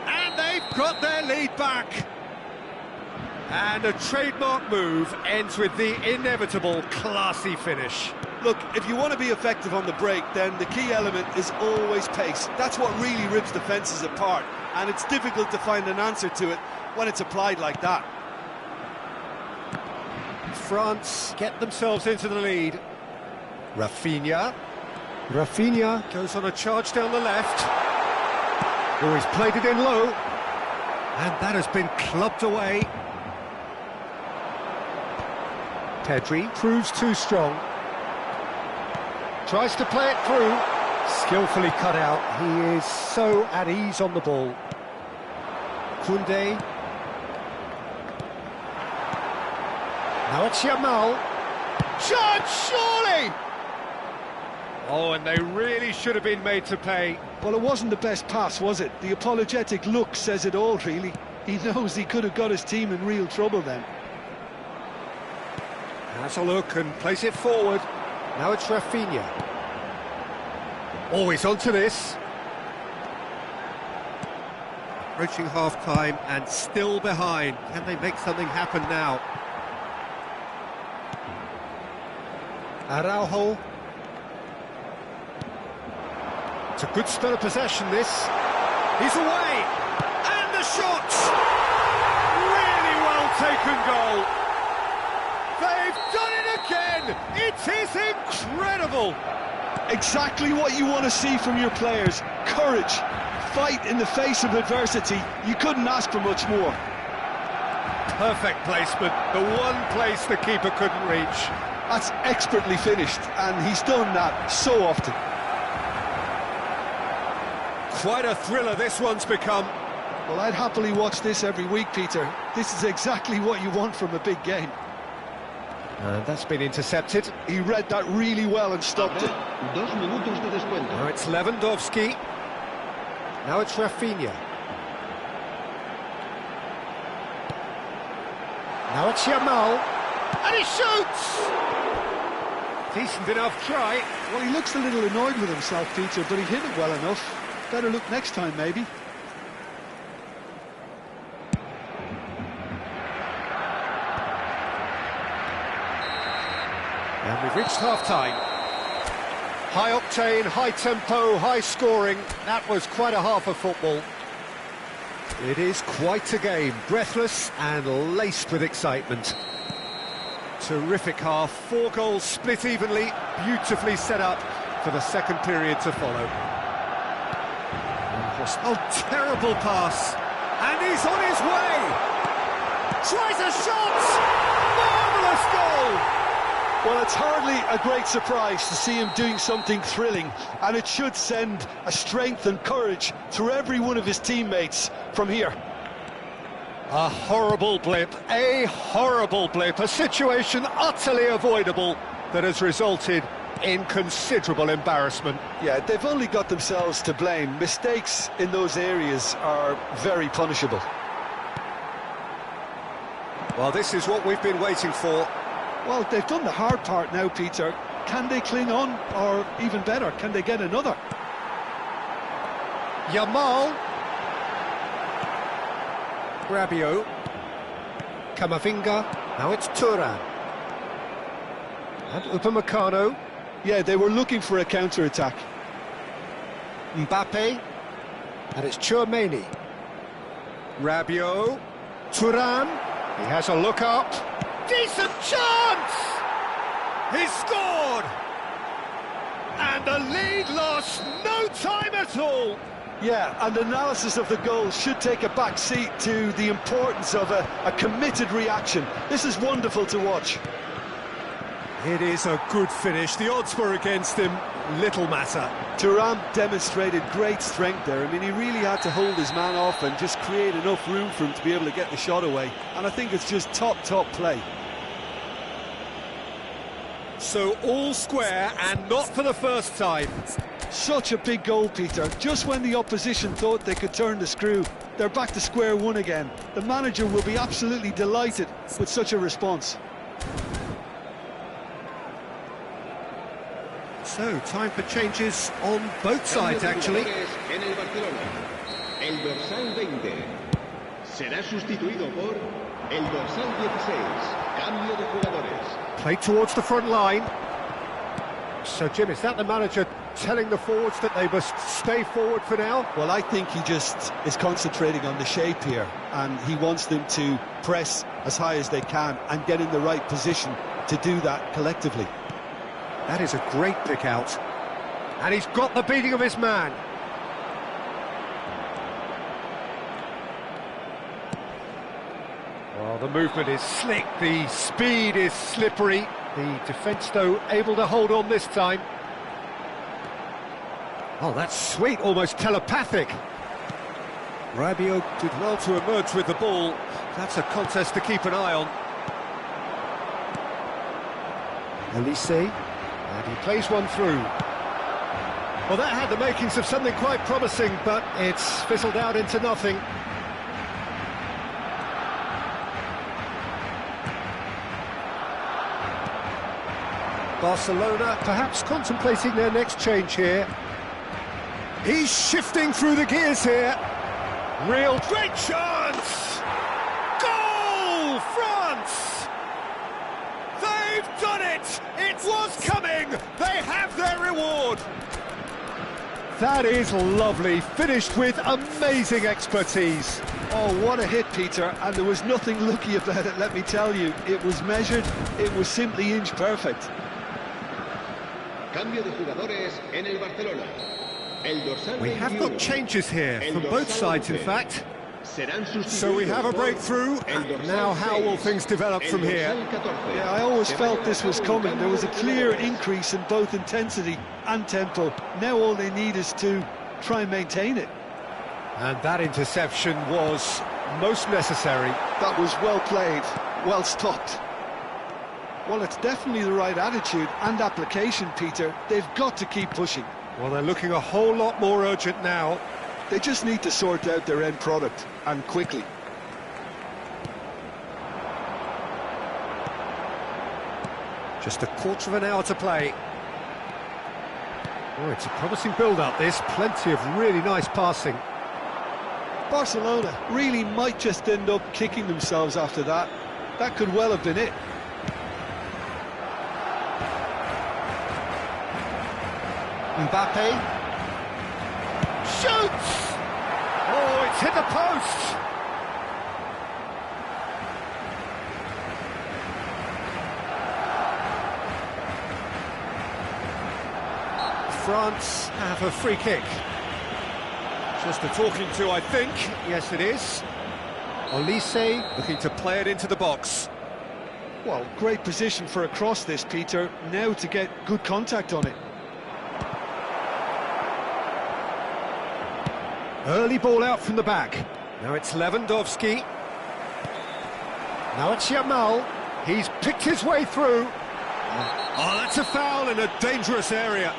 A: And they've got their lead back. And a trademark move ends with the inevitable classy finish.
B: Look, if you want to be effective on the break, then the key element is always pace. That's what really rips defences apart, and it's difficult to find an answer to it when it's applied like that.
A: France get themselves into the lead. Rafinha goes on a charge down the left. Oh, he's played it in low, and that has been clubbed away. Pedri proves too strong. Tries to play it through. Skillfully cut out. He is so at ease on the ball. Koundé. Now it's Yamal. Shot, surely! Oh, and they really should have been made to pay.
C: Well, it wasn't the best pass, was it? The apologetic look says it all, really. He knows he could have got his team in real trouble then.
A: Has a look and plays it forward. Now it's Rafinha. Always onto this. Approaching half-time and still behind. Can they make something happen now? Araujo. It's a good spell of possession, this. He's away! And the shot! Really well taken goal. They've done it again! It is incredible!
C: Exactly what you want to see from your players. Courage, fight in the face of adversity. You couldn't ask for much more.
A: Perfect placement, the one place the keeper couldn't reach.
C: That's expertly finished, and he's done that so often.
A: Quite a thriller this one's become.
C: Well, I'd happily watch this every week, Peter. This is exactly what you want from a big game.
A: That's been intercepted.
C: He read that really well and stopped it.
D: 2 minutos de descuento.
A: Now it's Lewandowski. Now it's Rafinha. Now it's Yamal. And he shoots! Decent enough try.
C: Well, he looks a little annoyed with himself, Peter, but he hit it well enough. Better look next time, maybe.
A: And we've reached half-time. High octane, high tempo, high scoring. That was quite a half of football. It is quite a game, breathless and laced with excitement. Terrific half, 4 goals split evenly, beautifully set up for the second period to follow. Oh, terrible pass, and he's on his way! Tries a shot! Marvellous goal!
C: Well, it's hardly a great surprise to see him doing something thrilling, and it should send a strength and courage through every one of his teammates from here.
A: A horrible blip, a situation utterly avoidable, that has resulted in considerable embarrassment.
C: Yeah, they've only got themselves to blame. Mistakes in those areas are very punishable.
A: Well, this is what we've been waiting for.
C: Well, they've done the hard part now, Peter. Can they cling on, or even better, can they get another?
A: Yamal. Rabiot. Camavinga. Now it's Turan. And Upamecano.
C: Yeah, they were looking for a counter-attack.
A: Mbappe. And it's Tchouaméni. Rabiot. Turan. He has a look up. Decent chance! He scored! And the lead lost no time at all.
C: Yeah, and analysis of the goal should take a back seat to the importance of a committed reaction. This is wonderful to watch.
A: It is a good finish. The odds were against him. Little matter.
C: Thuram demonstrated great strength there. I mean, he really had to hold his man off and just create enough room for him to be able to get the shot away. And I think it's just top play.
A: So all square, and not for the first time.
C: Such a big goal, Peter. Just when the opposition thought they could turn the screw, they're back to square one again. The manager will be absolutely delighted with such a response.
A: So, time for changes on both sides, actually.
D: En el Barcelona, el dorsal 20 será sustituido por el dorsal 16. Cambio de jugadores.
A: Play towards the front line. So, Jim, is that the manager telling the forwards that they must stay forward for now?
C: Well, I think he just is concentrating on the shape here, and he wants them to press as high as they can and get in the right position to do that collectively.
A: That is a great pick out. And he's got the beating of his man. Well, the movement is slick, the speed is slippery. The defence, though, able to hold on this time. Oh, that's sweet, almost telepathic. Rabiot did well to emerge with the ball. That's a contest to keep an eye on. Elise, and he plays one through. Well, that had the makings of something quite promising, but it's fizzled out into nothing. Barcelona perhaps contemplating their next change here. He's shifting through the gears here. Real great chance! Goal, France! They've done it! It was coming! They have their reward! That is lovely, finished with amazing expertise.
C: Oh, what a hit, Peter, and there was nothing lucky about it, let me tell you. It was measured, it was simply inch perfect.
D: Cambio de jugadores en el Barcelona. El dorsal
A: We have got changes here from both sides, in fact.
D: serán
A: So we have a breakthrough, and now how will things develop from here?
C: Yeah, I always felt this was coming. There was a clear increase in both intensity and tempo. Now all they need is to try and maintain it.
A: And that interception was most necessary.
C: That was well played, well stopped. Well, it's definitely the right attitude and application, Peter. They've got to keep pushing.
A: Well, they're looking a whole lot more urgent now.
C: They just need to sort out their end product, and quickly.
A: Just a quarter of an hour to play. Oh, it's a promising build-up, this. Plenty of really nice passing.
C: Barcelona really might just end up kicking themselves after that. That could well have been it.
A: Mbappe shoots! Oh, it's hit the post! France have a free kick. Just a talking to, I think. Yes, it is. Olise looking to play it into the box.
C: Well, great position for a cross this, Peter. Now to get good contact on it.
A: Early ball out from the back. Now it's Lewandowski. Now it's Yamal. He's picked his way through. Oh, that's a foul in a dangerous area.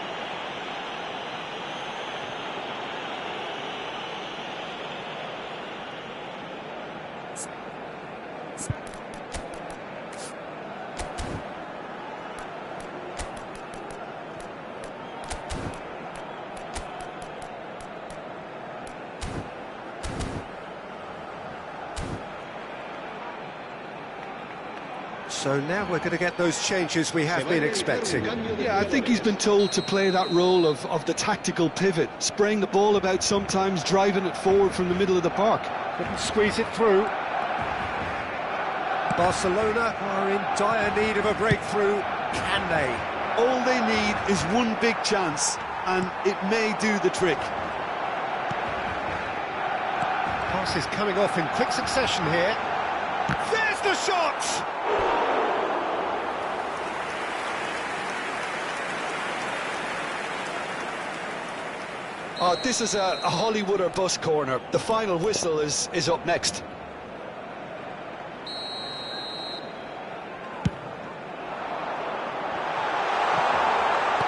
A: So now we're going to get those changes we have been expecting.
C: Yeah, I think he's been told to play that role of the tactical pivot, spraying the ball about sometimes, driving it forward from the middle of the park.
A: Couldn't squeeze it through. Barcelona are in dire need of a breakthrough. Can they?
B: All they need is one big chance, and it may do the trick.
A: Passes coming off in quick succession here. There's the shot!
C: Oh, this is a Hollywood or bust corner. The final whistle is up next.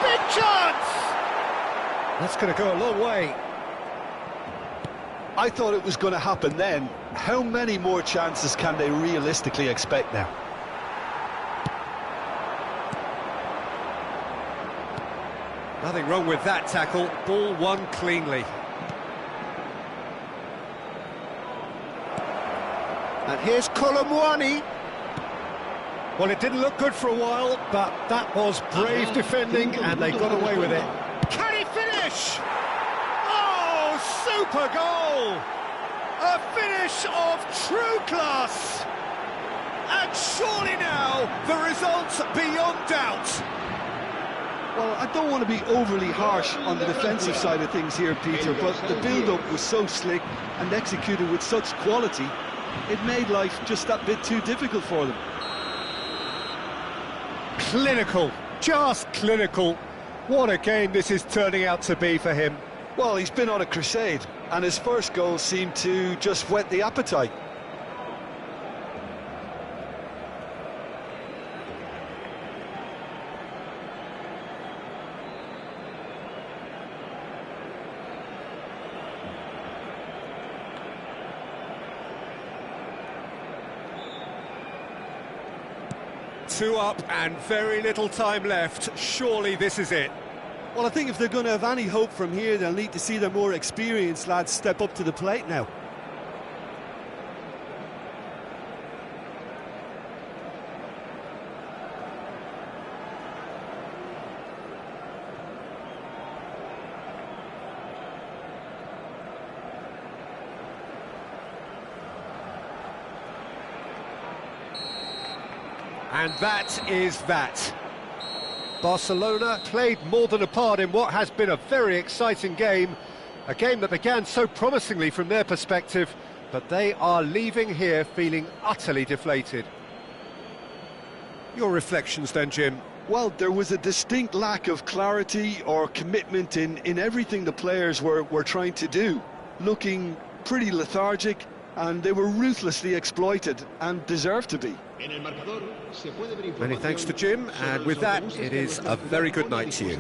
A: Big chance! That's going to go a long way.
C: I thought it was going to happen then. How many more chances can they realistically expect now?
A: Nothing wrong with that tackle. Ball won cleanly. And here's Colomwani. Well, it didn't look good for a while, but that was brave defending, and they got away with it. Can he finish? Oh, super goal! A finish of true class! And surely now, the result's beyond doubt.
C: Well, I don't want to be overly harsh on the defensive side of things here, Peter, but the build-up was so slick and executed with such quality, it made life just that bit too difficult for them.
A: Clinical, just clinical. What a game this is turning out to be for him.
C: Well, he's been on a crusade, and his first goal seemed to just whet the appetite.
A: Two up and very little time left. Surely this is it.
B: Well, I think if they're going to have any hope from here, they'll need to see their more experienced lads step up to the plate now.
A: And that is that. Barcelona played more than a part in what has been a very exciting game. A game that began so promisingly from their perspective, but they are leaving here feeling utterly deflated. Your reflections then, Jim?
C: Well, there was a distinct lack of clarity or commitment in everything the players were trying to do. Looking pretty lethargic, and they were ruthlessly exploited and deserved to be.
A: Many thanks to Jim, and with that, it is a very good night to you.